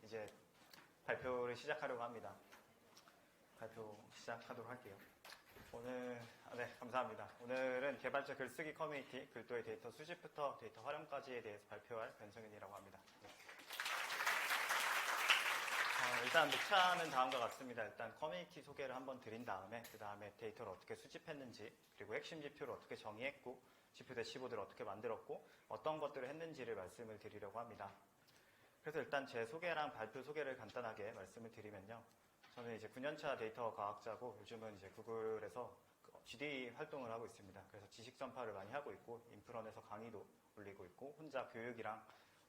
이제 발표를 시작하려고 합니다. 발표 시작하도록 할게요. 네, 감사합니다. 오늘은 개발자 글쓰기 커뮤니티, 글도의 데이터 수집부터 데이터 활용까지에 대해서 발표할 변성윤이라고 합니다. 네. 일단 목차는 다음과 같습니다. 일단 커뮤니티 소개를 한번 드린 다음에 그 다음에 데이터를 어떻게 수집했는지, 그리고 핵심 지표를 어떻게 정의했고, 지표 대시보드를 어떻게 만들었고, 어떤 것들을 했는지를 말씀을 드리려고 합니다. 그래서 일단 제 소개랑 발표 소개를 간단하게 말씀을 드리면요. 저는 이제 9년차 데이터 과학자고 요즘은 이제 구글에서 GD 활동을 하고 있습니다. 그래서 지식 전파를 많이 하고 있고 인프런에서 강의도 올리고 있고 혼자 교육이랑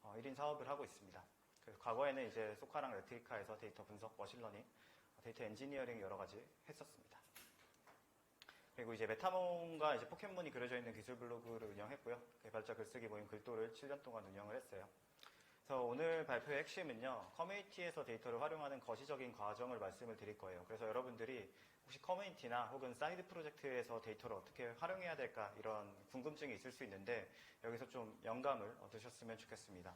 1인 사업을 하고 있습니다. 그래서 과거에는 이제 소카랑 레트리카에서 데이터 분석, 머신러닝, 데이터 엔지니어링 여러 가지 했었습니다. 그리고 이제 메타몽과 이제 포켓몬이 그려져 있는 기술 블로그를 운영했고요. 개발자 글쓰기 모임 글도를 7년 동안 운영을 했어요. 그래서 오늘 발표의 핵심은요, 커뮤니티에서 데이터를 활용하는 거시적인 과정을 말씀을 드릴 거예요. 그래서 여러분들이 혹시 커뮤니티나 혹은 사이드 프로젝트에서 데이터를 어떻게 활용해야 될까 이런 궁금증이 있을 수 있는데 여기서 좀 영감을 얻으셨으면 좋겠습니다.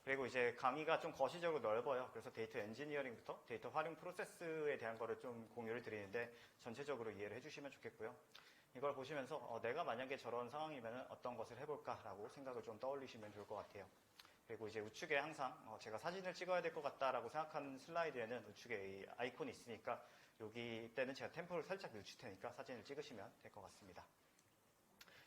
그리고 이제 강의가 좀 거시적으로 넓어요. 그래서 데이터 엔지니어링부터 데이터 활용 프로세스에 대한 거를 좀 공유를 드리는데 전체적으로 이해를 해주시면 좋겠고요. 이걸 보시면서 내가 만약에 저런 상황이면 어떤 것을 해볼까라고 생각을 좀 떠올리시면 좋을 것 같아요. 그리고 이제 우측에 항상 제가 사진을 찍어야 될 것 같다라고 생각하는 슬라이드에는 우측에 이 아이콘이 있으니까 여기 때는 제가 템포를 살짝 늦출 테니까 사진을 찍으시면 될 것 같습니다.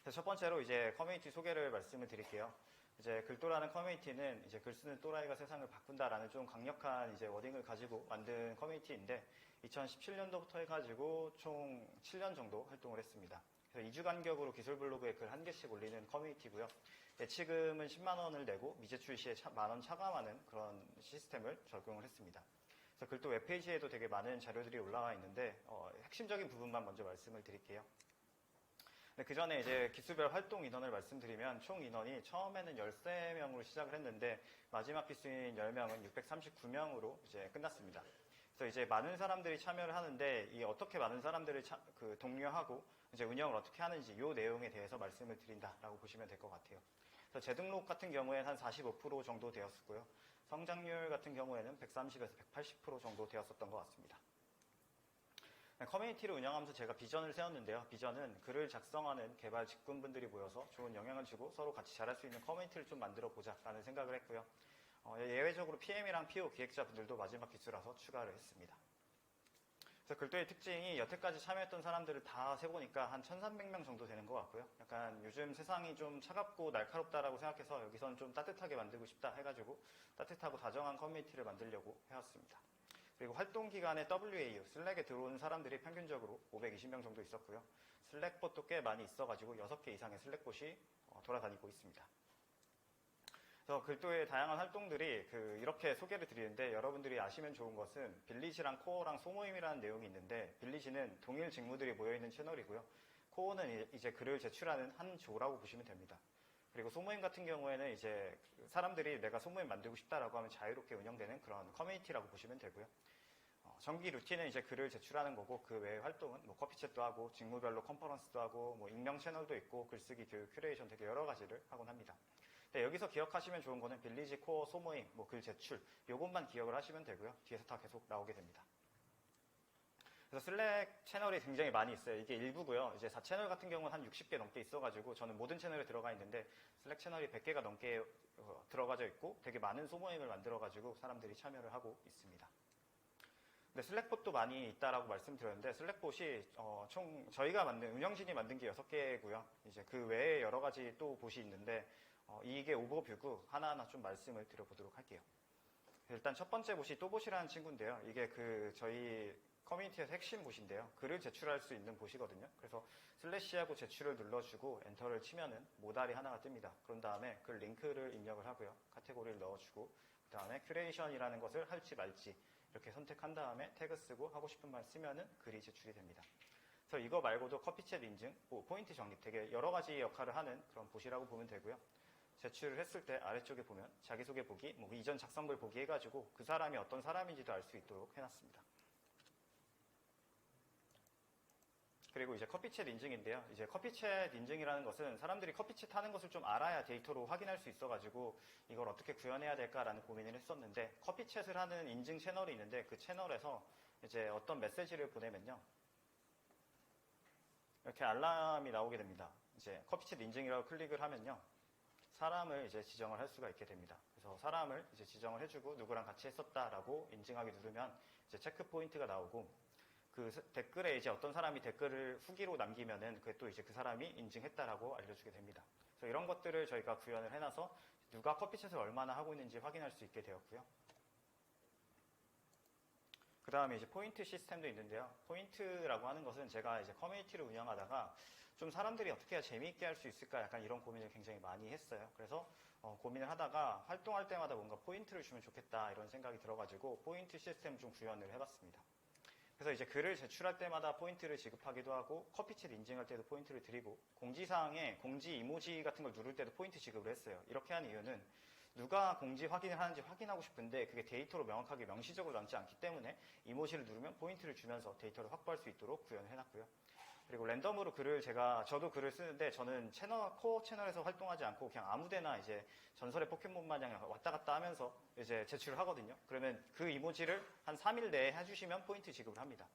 그래서 첫 번째로 이제 커뮤니티 소개를 말씀을 드릴게요. 이제 글도라는 커뮤니티는 이제 글 쓰는 또라이가 세상을 바꾼다라는 좀 강력한 이제 워딩을 가지고 만든 커뮤니티인데 2017년도부터 해가지고 총 7년 정도 활동을 했습니다. 그래서 2주 간격으로 기술 블로그에 글 1개씩 올리는 커뮤니티고요. 예치금은 10만 원을 내고 미제출 시에 만 원 차감하는 그런 시스템을 적용을 했습니다. 그래서 글도 웹페이지에도 되게 많은 자료들이 올라와 있는데 핵심적인 부분만 먼저 말씀을 드릴게요. 그 전에 이제 기수별 활동 인원을 말씀드리면 총 인원이 처음에는 13명으로 시작을 했는데 마지막 기수인 10명은 639명으로 이제 끝났습니다. 그래서 이제 많은 사람들이 참여를 하는데 이 어떻게 많은 사람들을 독려하고 이제 운영을 어떻게 하는지 이 내용에 대해서 말씀을 드린다라고 보시면 될 것 같아요. 그래서 재등록 같은 경우에는 한 45% 정도 되었고요. 성장률 같은 경우에는 130에서 180% 정도 되었었던 것 같습니다. 커뮤니티를 운영하면서 제가 비전을 세웠는데요. 비전은 글을 작성하는 개발 직군분들이 모여서 좋은 영향을 주고 서로 같이 잘할 수 있는 커뮤니티를 좀 만들어 보자라는 생각을 했고요. 예외적으로 PM이랑 PO 기획자분들도 마지막 기수라서 추가를 했습니다. 그래서 글도의 특징이 여태까지 참여했던 사람들을 다 세보니까 한 1,300명 정도 되는 것 같고요. 약간 요즘 세상이 좀 차갑고 날카롭다라고 생각해서 여기선 좀 따뜻하게 만들고 싶다 해가지고 따뜻하고 다정한 커뮤니티를 만들려고 해왔습니다. 그리고 활동 기간에 WAU, 슬랙에 들어오는 사람들이 평균적으로 520명 정도 있었고요. 슬랙봇도 꽤 많이 있어가지고 6개 이상의 슬랙봇이 돌아다니고 있습니다. 그래서 글도의 다양한 활동들이 이렇게 소개를 드리는데 여러분들이 아시면 좋은 것은 빌리지랑 코어랑 소모임이라는 내용이 있는데 빌리지는 동일 직무들이 모여있는 채널이고요. 코어는 이제 글을 제출하는 한 조라고 보시면 됩니다. 그리고 소모임 같은 경우에는 이제 사람들이 내가 소모임 만들고 싶다라고 하면 자유롭게 운영되는 그런 커뮤니티라고 보시면 되고요. 정기 루틴은 이제 글을 제출하는 거고 그 외의 활동은 뭐 커피챗도 하고 직무별로 컨퍼런스도 하고 뭐 익명 채널도 있고 글쓰기 교육 큐레이션 되게 여러 가지를 하곤 합니다. 근데 여기서 기억하시면 좋은 거는 빌리지, 코어, 소모임, 뭐 글 제출 요것만 기억을 하시면 되고요. 뒤에서 다 계속 나오게 됩니다. 그래서 슬랙 채널이 굉장히 많이 있어요. 이게 일부고요. 이제 4채널 같은 경우는 한 60개 넘게 있어가지고 저는 모든 채널에 들어가 있는데 슬랙 채널이 100개가 넘게 들어가져 있고 되게 많은 소모임을 만들어가지고 사람들이 참여를 하고 있습니다. 근데 슬랙봇도 많이 있다라고 말씀드렸는데 슬랙봇이 총 저희가 운영진이 만든 게 6개고요. 이제 그 외에 여러 가지 또 봇이 있는데 이게 오버뷰고 하나하나 좀 말씀을 드려보도록 할게요. 일단 첫 번째 봇이 또봇이라는 친구인데요. 이게 저희 커뮤니티에서 핵심 봇인데요. 글을 제출할 수 있는 봇이거든요. 그래서 슬래시하고 제출을 눌러주고 엔터를 치면은 모달이 하나가 뜹니다. 그런 다음에 그 링크를 입력을 하고요. 카테고리를 넣어주고 그 다음에 큐레이션이라는 것을 할지 말지 이렇게 선택한 다음에 태그 쓰고 하고 싶은 말 쓰면은 글이 제출이 됩니다. 그래서 이거 말고도 커피챗 인증, 포인트 적립 되게 여러 가지 역할을 하는 그런 봇이라고 보면 되고요. 제출을 했을 때 아래쪽에 보면 자기소개 보기, 뭐 이전 작성글 보기 해가지고 그 사람이 어떤 사람인지도 알 수 있도록 해놨습니다. 그리고 이제 커피챗 인증인데요. 이제 커피챗 인증이라는 것은 사람들이 커피챗 하는 것을 좀 알아야 데이터로 확인할 수 있어가지고 이걸 어떻게 구현해야 될까라는 고민을 했었는데, 커피챗을 하는 인증 채널이 있는데 그 채널에서 이제 어떤 메시지를 보내면요, 이렇게 알람이 나오게 됩니다. 이제 커피챗 인증이라고 클릭을 하면요, 사람을 이제 지정을 할 수가 있게 됩니다. 그래서 사람을 이제 지정을 해주고 누구랑 같이 했었다라고 인증하기 누르면 이제 체크 포인트가 나오고, 그 댓글에 이제 어떤 사람이 댓글을 후기로 남기면은 그게 또 이제 그 사람이 인증했다라고 알려주게 됩니다. 그래서 이런 것들을 저희가 구현을 해놔서 누가 커피챗을 얼마나 하고 있는지 확인할 수 있게 되었고요. 그 다음에 이제 포인트 시스템도 있는데요. 포인트라고 하는 것은 제가 이제 커뮤니티를 운영하다가 좀 사람들이 어떻게 해야 재미있게 할 수 있을까, 약간 이런 고민을 굉장히 많이 했어요. 그래서 고민을 하다가 활동할 때마다 뭔가 포인트를 주면 좋겠다 이런 생각이 들어가지고 포인트 시스템 좀 구현을 해봤습니다. 그래서 이제 글을 제출할 때마다 포인트를 지급하기도 하고, 커피챗 인증할 때도 포인트를 드리고, 공지사항에 공지 이모지 같은 걸 누를 때도 포인트 지급을 했어요. 이렇게 한 이유는 누가 공지 확인을 하는지 확인하고 싶은데 그게 데이터로 명확하게 명시적으로 남지 않기 때문에 이모지를 누르면 포인트를 주면서 데이터를 확보할 수 있도록 구현을 해놨고요. 그리고 랜덤으로 글을 저도 글을 쓰는데, 저는 코어 채널에서 활동하지 않고 그냥 아무데나 이제 전설의 포켓몬 마냥 왔다 갔다 하면서 이제 제출을 하거든요. 그러면 그 이모지를 한 3일 내에 해주시면 포인트 지급을 합니다.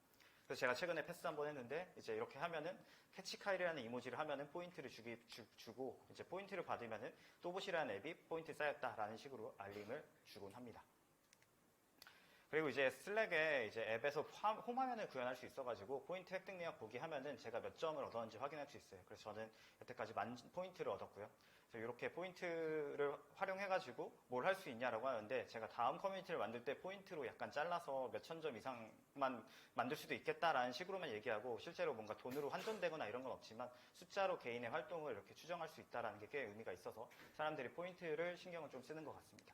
그래서 제가 최근에 패스 한번 했는데, 이제 이렇게 하면은 캐치카일이라는 이모지를 하면은 포인트를 주고, 이제 포인트를 받으면은 또봇이라는 앱이 포인트 쌓였다라는 식으로 알림을 주곤 합니다. 그리고 이제 슬랙에 이제 앱에서 홈화면을 구현할 수 있어가지고 포인트 획득 내역 보기 하면은 제가 몇 점을 얻었는지 확인할 수 있어요. 그래서 저는 여태까지 10,000포인트를 얻었고요. 그래서 이렇게 포인트를 활용해가지고 뭘 할 수 있냐라고 하는데, 제가 다음 커뮤니티를 만들 때 포인트로 약간 잘라서 몇천 점 이상만 만들 수도 있겠다라는 식으로만 얘기하고, 실제로 뭔가 돈으로 환전되거나 이런 건 없지만 숫자로 개인의 활동을 이렇게 추정할 수 있다라는 게 꽤 의미가 있어서 사람들이 포인트를 신경을 좀 쓰는 것 같습니다.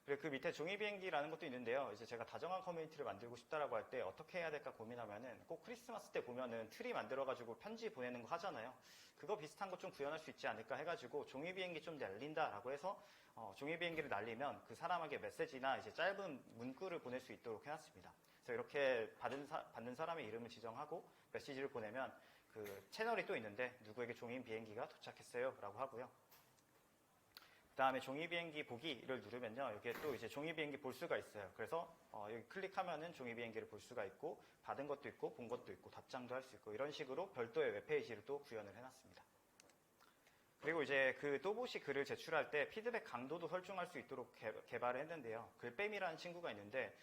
그리고 그 밑에 종이 비행기라는 것도 있는데요. 이제 제가 다정한 커뮤니티를 만들고 싶다라고 할 때 어떻게 해야 될까 고민하면은, 꼭 크리스마스 때 보면은 트리 만들어가지고 편지 보내는 거 하잖아요. 그거 비슷한 거 좀 구현할 수 있지 않을까 해가지고 종이 비행기 좀 날린다라고 해서 종이 비행기를 날리면 그 사람에게 메시지나 이제 짧은 문구를 보낼 수 있도록 해놨습니다. 그래서 이렇게 받는 사람의 이름을 지정하고 메시지를 보내면 그 채널이 또 있는데, 누구에게 종이 비행기가 도착했어요라고 하고요. 그 다음에 종이 비행기 보기를 누르면요, 여기에 또 이제 종이 비행기 볼 수가 있어요. 그래서 여기 클릭하면은 종이 비행기를 볼 수가 있고, 받은 것도 있고 본 것도 있고 답장도 할 수 있고, 이런 식으로 별도의 웹페이지를 또 구현을 해놨습니다. 그리고 이제 그 또봇이 글을 제출할 때 피드백 강도도 설정할 수 있도록 개발을 했는데요. 글뱀이라는 친구가 있는데,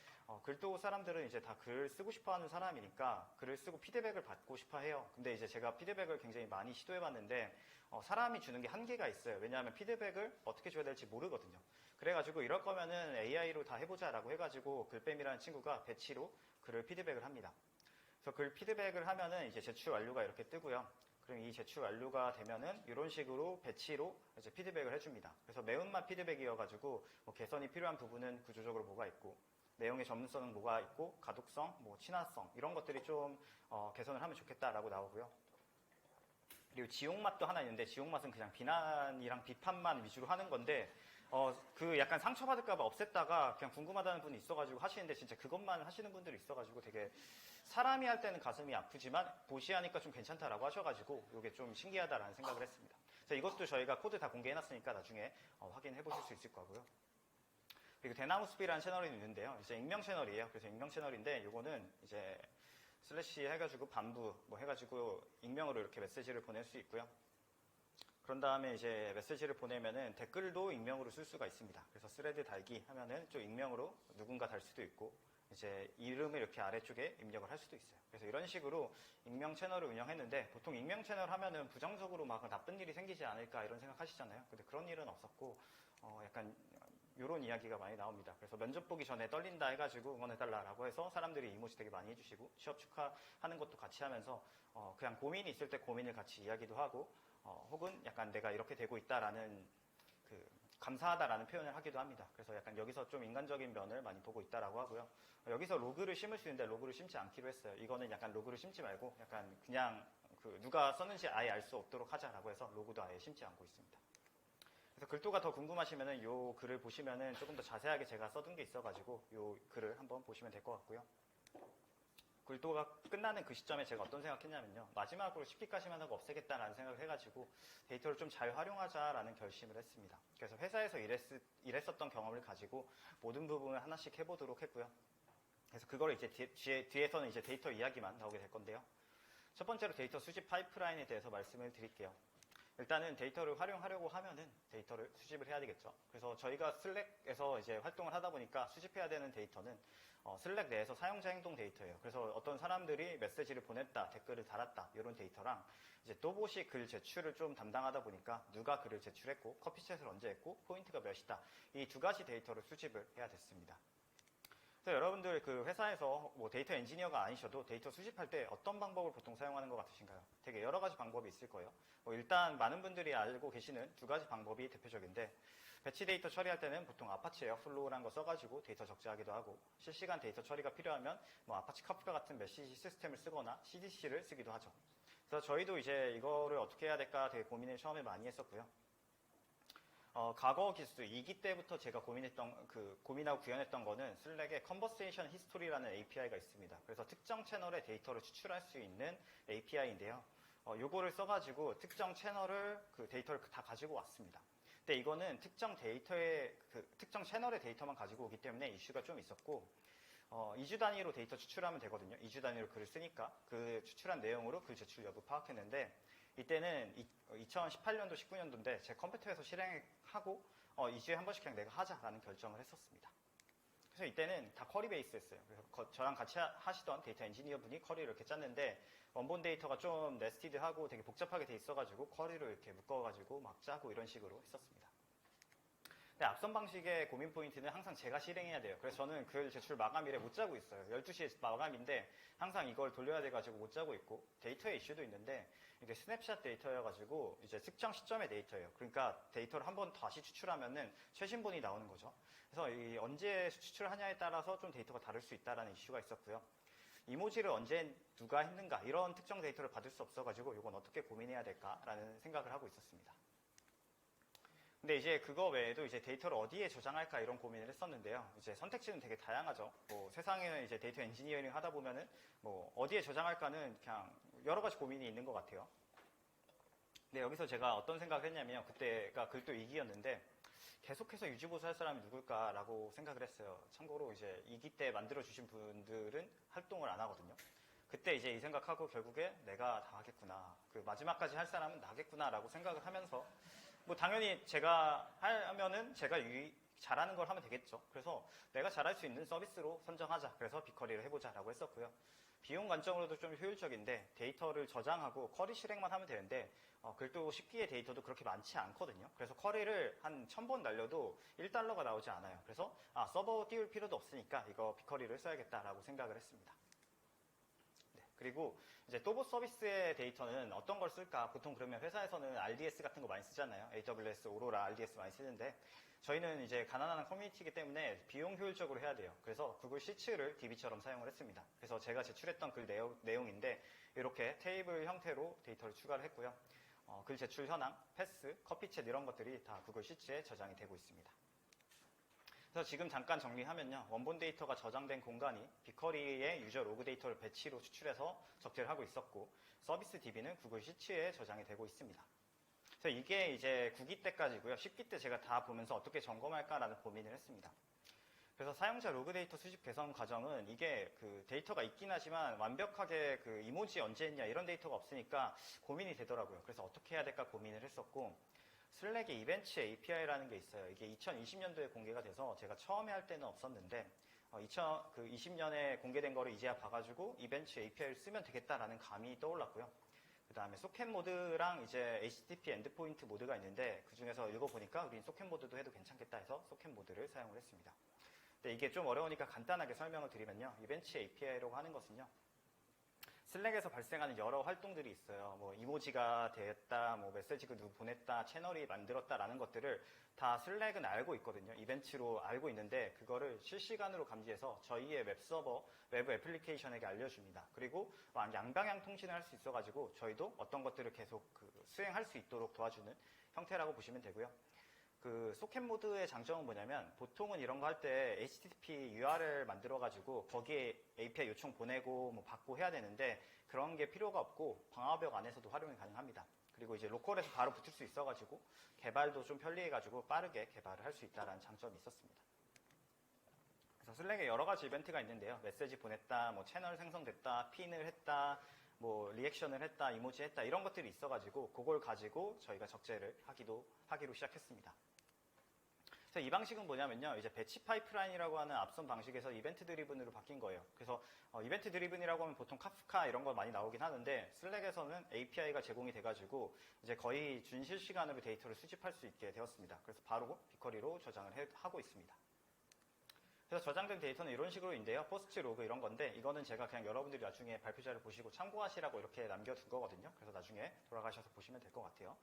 글도 사람들은 이제 다 글 쓰고 싶어 하는 사람이니까 글을 쓰고 피드백을 받고 싶어 해요. 근데 이제 제가 피드백을 굉장히 많이 시도해봤는데, 사람이 주는 게 한계가 있어요. 왜냐하면 피드백을 어떻게 줘야 될지 모르거든요. 그래가지고 이럴 거면은 AI로 다 해보자라고 해가지고 글뱀이라는 친구가 배치로 글을 피드백을 합니다. 그래서 글 피드백을 하면은 이제 제출 완료가 이렇게 뜨고요. 그럼 이 제출 완료가 되면은 이런 식으로 배치로 이제 피드백을 해줍니다. 그래서 매운맛 피드백이어가지고 뭐 개선이 필요한 부분은 구조적으로 뭐가 있고, 내용의 전문성은 뭐가 있고, 가독성, 뭐 친화성 이런 것들이 좀 개선을 하면 좋겠다라고 나오고요. 그리고 지옥맛도 하나 있는데, 지옥맛은 그냥 비난이랑 비판만 위주로 하는 건데, 그 약간 상처받을까봐 없앴다가 그냥 궁금하다는 분이 있어가지고 하시는데, 진짜 그것만 하시는 분들이 있어가지고 되게 사람이 할 때는 가슴이 아프지만 보시 하니까 좀 괜찮다라고 하셔가지고 이게 좀 신기하다라는 생각을 했습니다. 그래서 이것도 저희가 코드 다 공개해놨으니까 나중에 확인해 보실 수 있을 거고요. 그리고 대나무숲이라는 채널이 있는데요. 이제 익명 채널이에요. 그래서 익명 채널인데, 요거는 이제 슬래시 해가지고 반부 뭐 해가지고 익명으로 이렇게 메시지를 보낼 수 있고요. 그런 다음에 이제 메시지를 보내면은 댓글도 익명으로 쓸 수가 있습니다. 그래서 스레드 달기 하면은 좀 익명으로 누군가 달 수도 있고, 이제 이름을 이렇게 아래쪽에 입력을 할 수도 있어요. 그래서 이런 식으로 익명 채널을 운영했는데, 보통 익명 채널 하면은 부정적으로 막 나쁜 일이 생기지 않을까 이런 생각 하시잖아요. 근데 그런 일은 없었고, 약간 이런 이야기가 많이 나옵니다. 그래서 면접 보기 전에 떨린다 해가지고 응원해달라고 해서 사람들이 이모지 되게 많이 해주시고, 취업 축하하는 것도 같이 하면서 그냥 고민이 있을 때 고민을 같이 이야기도 하고, 혹은 약간 내가 이렇게 되고 있다라는 감사하다라는 표현을 하기도 합니다. 그래서 약간 여기서 좀 인간적인 면을 많이 보고 있다라고 하고요. 여기서 로그를 심을 수 있는데 로그를 심지 않기로 했어요. 이거는 약간 로그를 심지 말고 약간 그냥 누가 썼는지 아예 알 수 없도록 하자라고 해서 로그도 아예 심지 않고 있습니다. 그래서 글도가 더 궁금하시면은 요 글을 보시면은 조금 더 자세하게 제가 써둔 게 있어가지고 요 글을 한번 보시면 될 것 같고요. 글도가 끝나는 그 시점에 제가 어떤 생각했냐면요. 마지막으로 10기까지만 하고 없애겠다라는 생각을 해가지고 데이터를 좀 잘 활용하자라는 결심을 했습니다. 그래서 회사에서 일했었던 경험을 가지고 모든 부분을 하나씩 해보도록 했고요. 그래서 그걸 이제 뒤에서는 이제 데이터 이야기만 나오게 될 건데요. 첫 번째로 데이터 수집 파이프라인에 대해서 말씀을 드릴게요. 일단은 데이터를 활용하려고 하면은 데이터를 수집을 해야 되겠죠. 그래서 저희가 슬랙에서 이제 활동을 하다 보니까 수집해야 되는 데이터는 슬랙 내에서 사용자 행동 데이터예요. 그래서 어떤 사람들이 메시지를 보냈다, 댓글을 달았다 이런 데이터랑 이제 또봇이 글 제출을 좀 담당하다 보니까 누가 글을 제출했고 커피챗을 언제 했고 포인트가 몇이다 이 두 가지 데이터를 수집을 해야 됐습니다. 그래서 여러분들 그 회사에서 뭐 데이터 엔지니어가 아니셔도 데이터 수집할 때 어떤 방법을 보통 사용하는 것 같으신가요? 되게 여러 가지 방법이 있을 거예요. 일단 많은 분들이 알고 계시는 두 가지 방법이 대표적인데 배치 데이터 처리할 때는 보통 아파치 에어플로우라는 거 써가지고 데이터 적재하기도 하고 실시간 데이터 처리가 필요하면 뭐 아파치 카프카 같은 메시지 시스템을 쓰거나 CDC를 쓰기도 하죠. 그래서 저희도 이제 이거를 어떻게 해야 될까 되게 고민을 처음에 많이 했었고요. 과거 기수 2기 때부터 제가 고민하고 구현했던 거는 슬랙에 컨버세이션 히스토리라는 API가 있습니다. 그래서 특정 채널의 데이터를 추출할 수 있는 API인데요. 요거를 써가지고 특정 채널을 그 데이터를 다 가지고 왔습니다. 근데 이거는 특정 채널의 데이터만 가지고 오기 때문에 이슈가 좀 있었고 2주 단위로 데이터 추출하면 되거든요. 2주 단위로 글을 쓰니까 그 추출한 내용으로 글 제출 여부 파악했는데 이때는 2018년도, 19년도인데 제 컴퓨터에서 실행하고 2주에 한 번씩 그냥 내가 하자라는 결정을 했었습니다. 그래서 이때는 다 쿼리 베이스였어요. 그래서 저랑 같이 하시던 데이터 엔지니어 분이 쿼리를 이렇게 짰는데 원본 데이터가 좀 네스티드하고 되게 복잡하게 돼 있어가지고 쿼리를 이렇게 묶어가지고 막 짜고 이런 식으로 했었습니다. 근데 앞선 방식의 고민 포인트는 항상 제가 실행해야 돼요. 그래서 저는 글 제출 마감일에 못 자고 있어요. 12시에 마감인데 항상 이걸 돌려야 돼가지고 못 자고 있고 데이터의 이슈도 있는데 이게 스냅샷 데이터여가지고 이제 특정 시점의 데이터예요. 그러니까 데이터를 한번 다시 추출하면은 최신본이 나오는 거죠. 그래서 언제 추출하냐에 따라서 좀 데이터가 다를 수 있다라는 이슈가 있었고요. 이모지를 언제 누가 했는가 이런 특정 데이터를 받을 수 없어가지고 이건 어떻게 고민해야 될까라는 생각을 하고 있었습니다. 근데 이제 그거 외에도 이제 데이터를 어디에 저장할까 이런 고민을 했었는데요. 이제 선택지는 되게 다양하죠. 세상에는 이제 데이터 엔지니어링 하다 보면은 어디에 저장할까는 그냥 여러 가지 고민이 있는 것 같아요. 근데 여기서 제가 어떤 생각을 했냐면 그때가 글도 2기였는데 계속해서 유지보수할 사람이 누굴까라고 생각을 했어요. 참고로 이제 2기 때 만들어주신 분들은 활동을 안 하거든요. 그때 이제 이 생각하고 결국에 내가 다 하겠구나. 그 마지막까지 할 사람은 나겠구나라고 생각을 하면서 당연히 제가 하면은 제가 잘하는 걸 하면 되겠죠. 그래서 내가 잘할 수 있는 서비스로 선정하자. 그래서 빅쿼리를 해보자라고 했었고요. 비용 관점으로도 좀 효율적인데 데이터를 저장하고 쿼리 실행만 하면 되는데 글도 10기의 데이터도 그렇게 많지 않거든요. 그래서 쿼리를 한 1000번 날려도 1달러가 나오지 않아요. 그래서 서버 띄울 필요도 없으니까 이거 빅쿼리를 써야겠다라고 생각을 했습니다. 그리고 이제 또봇 서비스의 데이터는 어떤 걸 쓸까? 보통 그러면 회사에서는 RDS 같은 거 많이 쓰잖아요. AWS, 오로라, RDS 많이 쓰는데 저희는 이제 가난한 커뮤니티이기 때문에 비용 효율적으로 해야 돼요. 그래서 구글 시츠를 DB처럼 사용을 했습니다. 그래서 제가 제출했던 글 내용인데 이렇게 테이블 형태로 데이터를 추가를 했고요. 글 제출 현황, 패스, 커피챗 이런 것들이 다 구글 시츠에 저장이 되고 있습니다. 그래서 지금 잠깐 정리하면요. 원본 데이터가 저장된 공간이 빅쿼리의 유저 로그 데이터를 배치로 추출해서 적재를 하고 있었고 서비스 DB는 구글 시츠에 저장이 되고 있습니다. 그래서 이게 이제 9기 때까지고요. 10기 때 제가 다 보면서 어떻게 점검할까라는 고민을 했습니다. 그래서 사용자 로그 데이터 수집 개선 과정은 이게 그 데이터가 있긴 하지만 완벽하게 그 이모지 언제 했냐 이런 데이터가 없으니까 고민이 되더라고요. 그래서 어떻게 해야 될까 고민을 했었고 슬랙의 이벤트 API라는 게 있어요. 이게 2020년도에 공개가 돼서 제가 처음에 할 때는 없었는데 2020년에 공개된 거를 이제야 봐가지고 이벤트 API를 쓰면 되겠다라는 감이 떠올랐고요. 그 다음에 소켓 모드랑 이제 HTTP 엔드포인트 모드가 있는데 그 중에서 읽어보니까 우린 소켓 모드도 해도 괜찮겠다 해서 소켓 모드를 사용을 했습니다. 근데 이게 좀 어려우니까 간단하게 설명을 드리면요. 이벤트 API라고 하는 것은요. 슬랙에서 발생하는 여러 활동들이 있어요. 이모지가 됐다, 메시지가 누구 보냈다, 채널이 만들었다라는 것들을 다 슬랙은 알고 있거든요. 이벤트로 알고 있는데 그거를 실시간으로 감지해서 저희의 웹서버, 외부 애플리케이션에게 알려줍니다. 그리고 양방향 통신을 할 수 있어가지고 저희도 어떤 것들을 계속 수행할 수 있도록 도와주는 형태라고 보시면 되고요. 그 소켓 모드의 장점은 뭐냐면 보통은 이런 거 할 때 HTTP URL 만들어가지고 거기에 API 요청 보내고 뭐 받고 해야 되는데 그런 게 필요가 없고 방화벽 안에서도 활용이 가능합니다. 그리고 이제 로컬에서 바로 붙을 수 있어가지고 개발도 좀 편리해가지고 빠르게 개발을 할 수 있다는 장점이 있었습니다. 그래서 슬랙에 여러 가지 이벤트가 있는데요. 메시지 보냈다, 뭐 채널 생성됐다, 핀을 했다, 뭐 리액션을 했다, 이모지 했다 이런 것들이 있어가지고 그걸 가지고 저희가 적재를 하기로 시작했습니다. 그래서 이 방식은 뭐냐면요. 이제 배치 파이프라인이라고 하는 앞선 방식에서 이벤트 드리븐으로 바뀐 거예요. 그래서 이벤트 드리븐이라고 하면 보통 카프카 이런 거 많이 나오긴 하는데 슬랙에서는 API가 제공이 돼가지고 이제 거의 준실시간으로 데이터를 수집할 수 있게 되었습니다. 그래서 바로 빅쿼리로 저장을 하고 있습니다. 그래서 저장된 데이터는 이런 식으로인데요. 포스트 로그 이런 건데 이거는 제가 그냥 여러분들이 나중에 발표자를 보시고 참고하시라고 이렇게 남겨둔 거거든요. 그래서 나중에 돌아가셔서 보시면 될 것 같아요.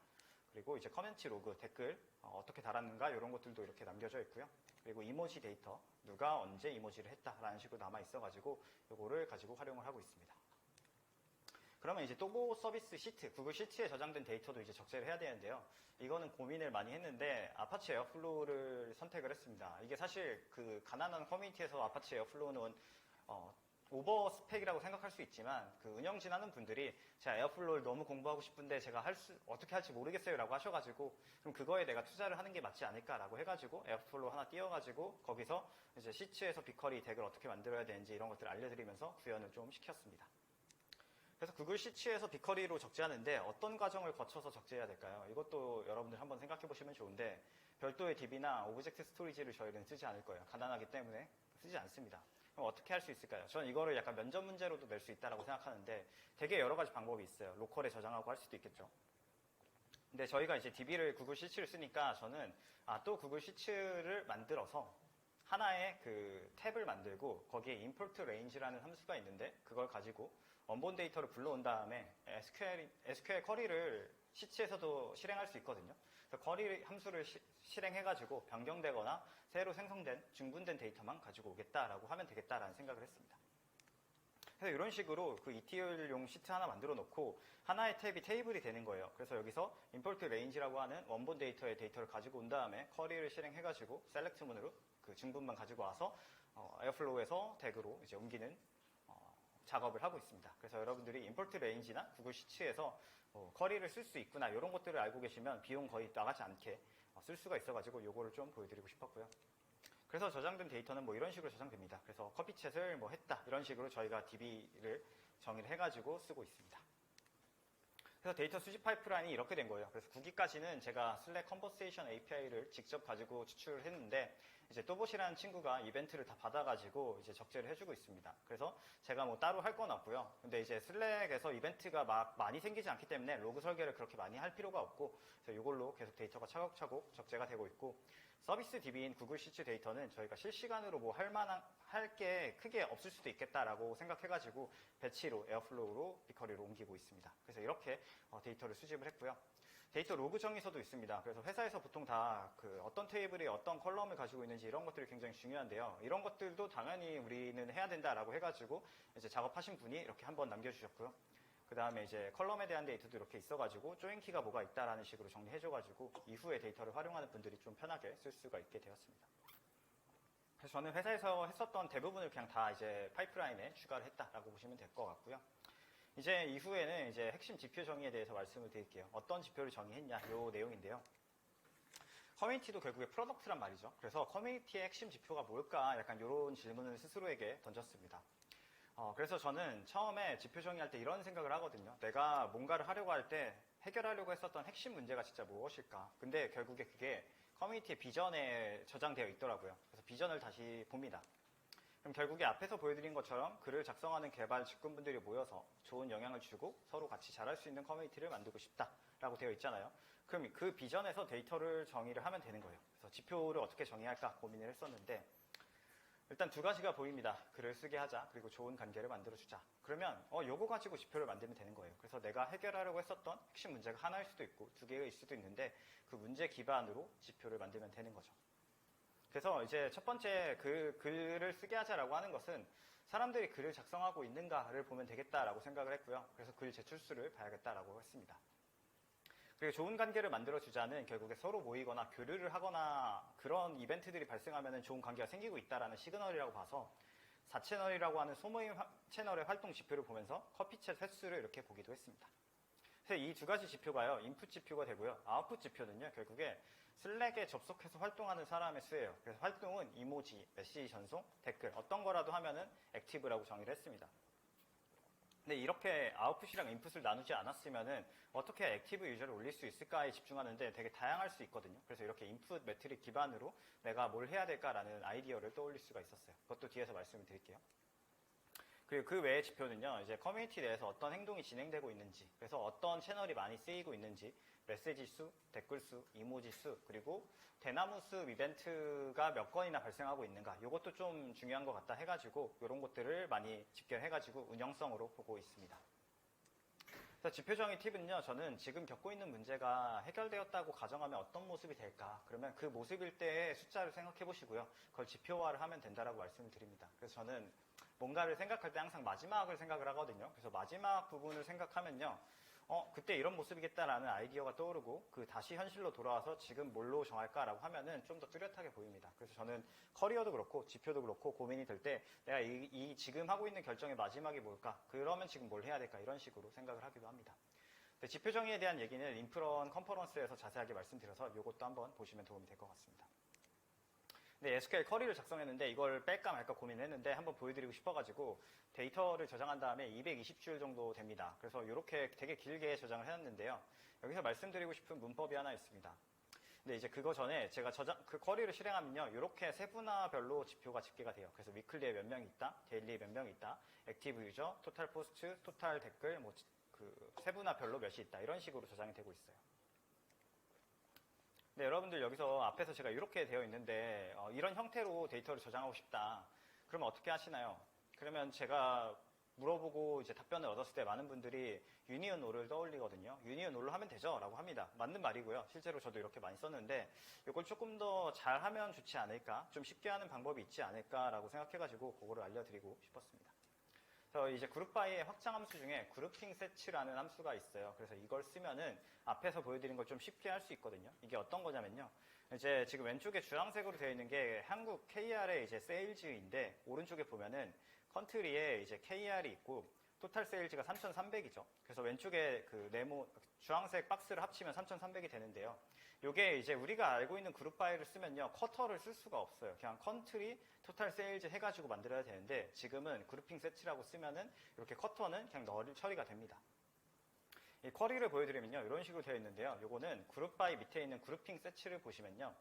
그리고 이제 커뮤니티 로그, 댓글 어떻게 달았는가 이런 것들도 이렇게 남겨져 있고요. 그리고 이모지 데이터, 누가 언제 이모지를 했다라는 식으로 남아 있어가지고 이거를 가지고 활용을 하고 있습니다. 그러면 이제 또보 서비스 시트, 구글 시트에 저장된 데이터도 이제 적재를 해야 되는데요. 이거는 고민을 많이 했는데 아파치 에어플로우를 선택을 했습니다. 이게 사실 그 가난한 커뮤니티에서 아파치 에어플로우는 오버 스펙이라고 생각할 수 있지만 그 운영진하는 분들이 제가 에어플로우를 너무 공부하고 싶은데 제가 어떻게 할지 모르겠어요 라고 하셔가지고 그럼 그거에 내가 투자를 하는 게 맞지 않을까라고 해가지고 에어플로우 하나 띄워가지고 거기서 이제 시트에서 빅쿼리 덱을 어떻게 만들어야 되는지 이런 것들을 알려드리면서 구현을 좀 시켰습니다. 그래서 구글 시트에서 빅쿼리로 적재하는데 어떤 과정을 거쳐서 적재해야 될까요? 이것도 여러분들 한번 생각해 보시면 좋은데 별도의 DB나 오브젝트 스토리지를 저희는 쓰지 않을 거예요. 가난하기 때문에 쓰지 않습니다. 그럼 어떻게 할 수 있을까요? 저는 이거를 약간 면접 문제로도 낼 수 있다고 생각하는데 되게 여러 가지 방법이 있어요. 로컬에 저장하고 할 수도 있겠죠. 근데 저희가 이제 DB를 구글 시트를 쓰니까 저는 또 구글 시트를 만들어서 하나의 그 탭을 만들고 거기에 import range라는 함수가 있는데 그걸 가지고 원본 데이터를 불러온 다음에 SQL 쿼리를 시트에서도 실행할 수 있거든요. 그래서 쿼리 함수를 실행해가지고 변경되거나 새로 생성된 중분된 데이터만 가지고 오겠다라고 하면 되겠다라는 생각을 했습니다. 그래서 이런 식으로 그 ETL용 시트 하나 만들어 놓고 하나의 탭이 테이블이 되는 거예요. 그래서 여기서 import range라고 하는 원본 데이터의 데이터를 가지고 온 다음에 쿼리를 실행해가지고 셀렉트 문으로 그 중분만 가지고 와서 에어플로우에서 덱으로 이제 옮기는 작업을 하고 있습니다. 그래서 여러분들이 import range나 구글 시트에서 쿼리를 쓸 수 있구나 이런 것들을 알고 계시면 비용 거의 나가지 않게 쓸 수가 있어가지고 요거를 좀 보여드리고 싶었고요. 그래서 저장된 데이터는 뭐 이런 식으로 저장됩니다. 그래서 커피챗을 뭐 했다 이런 식으로 저희가 DB를 정의를 해가지고 쓰고 있습니다. 그래서 데이터 수집 파이프라인이 이렇게 된 거예요. 그래서 9기까지는 제가 슬랙 컨버세이션 API를 직접 가지고 추출을 했는데 이제 또봇이라는 친구가 이벤트를 다 받아가지고 이제 적재를 해주고 있습니다. 그래서 제가 뭐 따로 할 건 없고요. 근데 이제 슬랙에서 이벤트가 막 많이 생기지 않기 때문에 로그 설계를 그렇게 많이 할 필요가 없고 그래서 이걸로 계속 데이터가 차곡차곡 적재가 되고 있고 서비스 DB인 구글 시트 데이터는 저희가 실시간으로 뭐 할 게 크게 없을 수도 있겠다라고 생각해가지고 배치로 에어플로우로 빅쿼리로 옮기고 있습니다. 그래서 이렇게 데이터를 수집을 했고요. 데이터 로그 정의서도 있습니다. 그래서 회사에서 보통 다 그 어떤 테이블이 어떤 컬럼을 가지고 있는지 이런 것들이 굉장히 중요한데요. 이런 것들도 당연히 우리는 해야 된다라고 해가지고 이제 작업하신 분이 이렇게 한번 남겨주셨고요. 그 다음에 이제 컬럼에 대한 데이터도 이렇게 있어가지고 조인 키가 뭐가 있다라는 식으로 정리해줘가지고 이후에 데이터를 활용하는 분들이 좀 편하게 쓸 수가 있게 되었습니다. 그래서 저는 회사에서 했었던 대부분을 그냥 다 이제 파이프라인에 추가를 했다라고 보시면 될 것 같고요. 이제 이후에는 이제 핵심 지표 정의에 대해서 말씀을 드릴게요. 어떤 지표를 정의했냐, 요 내용인데요. 커뮤니티도 결국에 프로덕트란 말이죠. 그래서 커뮤니티의 핵심 지표가 뭘까? 약간 이런 질문을 스스로에게 던졌습니다. 그래서 저는 처음에 지표 정의할 때 이런 생각을 하거든요. 내가 뭔가를 하려고 할 때 해결하려고 했었던 핵심 문제가 진짜 무엇일까? 근데 결국에 그게 커뮤니티의 비전에 저장되어 있더라고요. 그래서 비전을 다시 봅니다. 그럼 결국에 앞에서 보여드린 것처럼 글을 작성하는 개발 직군분들이 모여서 좋은 영향을 주고 서로 같이 잘할 수 있는 커뮤니티를 만들고 싶다라고 되어 있잖아요. 그럼 그 비전에서 데이터를 정의를 하면 되는 거예요. 그래서 지표를 어떻게 정의할까 고민을 했었는데 일단 두 가지가 보입니다. 글을 쓰게 하자, 그리고 좋은 관계를 만들어주자. 그러면 요거 가지고 지표를 만들면 되는 거예요. 그래서 내가 해결하려고 했었던 핵심 문제가 하나일 수도 있고 두 개일 수도 있는데 그 문제 기반으로 지표를 만들면 되는 거죠. 그래서 이제 첫 번째 글을 쓰게 하자라고 하는 것은 사람들이 글을 작성하고 있는가를 보면 되겠다라고 생각을 했고요. 그래서 글 제출수를 봐야겠다라고 했습니다. 그리고 좋은 관계를 만들어주자는 결국에 서로 모이거나 교류를 하거나 그런 이벤트들이 발생하면 좋은 관계가 생기고 있다는 시그널이라고 봐서 4채널이라고 하는 소모임 채널의 활동 지표를 보면서 커피챗 횟수를 이렇게 보기도 했습니다. 그래서 이 두 가지 지표가요, 인풋 지표가 되고요. 아웃풋 지표는요, 결국에 슬랙에 접속해서 활동하는 사람의 수예요. 그래서 활동은 이모지, 메시지 전송, 댓글, 어떤 거라도 하면은 액티브라고 정의를 했습니다. 근데 이렇게 아웃풋이랑 인풋을 나누지 않았으면은 어떻게 액티브 유저를 올릴 수 있을까에 집중하는데 되게 다양할 수 있거든요. 그래서 이렇게 인풋 매트릭 기반으로 내가 뭘 해야 될까라는 아이디어를 떠올릴 수가 있었어요. 그것도 뒤에서 말씀을 드릴게요. 그리고 그 외의 지표는요, 이제 커뮤니티 내에서 어떤 행동이 진행되고 있는지, 그래서 어떤 채널이 많이 쓰이고 있는지, 메시지 수, 댓글 수, 이모지 수, 그리고 대나무 숲 이벤트가 몇 건이나 발생하고 있는가, 이것도 좀 중요한 것 같다 해가지고 이런 것들을 많이 집계해가지고 운영성으로 보고 있습니다. 그래서 지표 정의 팁은요, 저는 지금 겪고 있는 문제가 해결되었다고 가정하면 어떤 모습이 될까? 그러면 그 모습일 때의 숫자를 생각해 보시고요. 그걸 지표화를 하면 된다라고 말씀을 드립니다. 그래서 저는 뭔가를 생각할 때 항상 마지막을 생각을 하거든요. 그래서 마지막 부분을 생각하면요. 그때 이런 모습이겠다라는 아이디어가 떠오르고 그 다시 현실로 돌아와서 지금 뭘로 정할까라고 하면은 좀 더 뚜렷하게 보입니다. 그래서 저는 커리어도 그렇고 지표도 그렇고 고민이 될 때 내가 이 지금 하고 있는 결정의 마지막이 뭘까? 그러면 지금 뭘 해야 될까? 이런 식으로 생각을 하기도 합니다. 지표 정의에 대한 얘기는 인프런 컨퍼런스에서 자세하게 말씀드려서 이것도 한번 보시면 도움이 될 것 같습니다. 네, SQL 커리를 작성했는데 이걸 뺄까 말까 고민했는데 한번 보여드리고 싶어가지고 데이터를 저장한 다음에 220줄 정도 됩니다. 그래서 이렇게 되게 길게 저장을 해놨는데요. 여기서 말씀드리고 싶은 문법이 하나 있습니다. 근데 이제 그거 전에 제가 그 커리를 실행하면요, 이렇게 세분화별로 지표가 집계가 돼요. 그래서 위클리에 몇 명이 있다, 데일리에 몇 명이 있다, 액티브 유저, 토탈 포스트, 토탈 댓글, 그 세분화별로 몇이 있다, 이런 식으로 저장이 되고 있어요. 네, 여러분들 여기서 앞에서 제가 이렇게 되어 있는데 이런 형태로 데이터를 저장하고 싶다. 그러면 어떻게 하시나요? 그러면 제가 물어보고 이제 답변을 얻었을 때 많은 분들이 유니온 오를 떠올리거든요. 유니온 오로 하면 되죠? 라고 합니다. 맞는 말이고요. 실제로 저도 이렇게 많이 썼는데 이걸 조금 더 잘하면 좋지 않을까? 좀 쉽게 하는 방법이 있지 않을까라고 생각해가지고 그거를 알려드리고 싶었습니다. 그래서 이제 그룹 바이의 확장 함수 중에 그룹핑 세츠라는 함수가 있어요. 그래서 이걸 쓰면은 앞에서 보여드린 걸 좀 쉽게 할 수 있거든요. 이게 어떤 거냐면요. 이제 지금 왼쪽에 주황색으로 되어 있는 게 한국 KR의 이제 세일즈인데 오른쪽에 보면은 컨트리에 이제 KR이 있고 토탈 세일즈가 3,300이죠. 그래서 왼쪽에 그 주황색 박스를 합치면 3,300이 되는데요. 요게 이제 우리가 알고 있는 그룹 파일을 쓰면요, 쿼터를 쓸 수가 없어요. 그냥 컨트리, 토탈 세일즈 해가지고 만들어야 되는데 지금은 그룹핑 세츠라고 쓰면은 이렇게 쿼터는 그냥 처리가 됩니다. 이 쿼리를 보여드리면요, 이런 식으로 되어 있는데요. 요거는 그룹 바이 밑에 있는 그룹핑 세츠를 보시면요,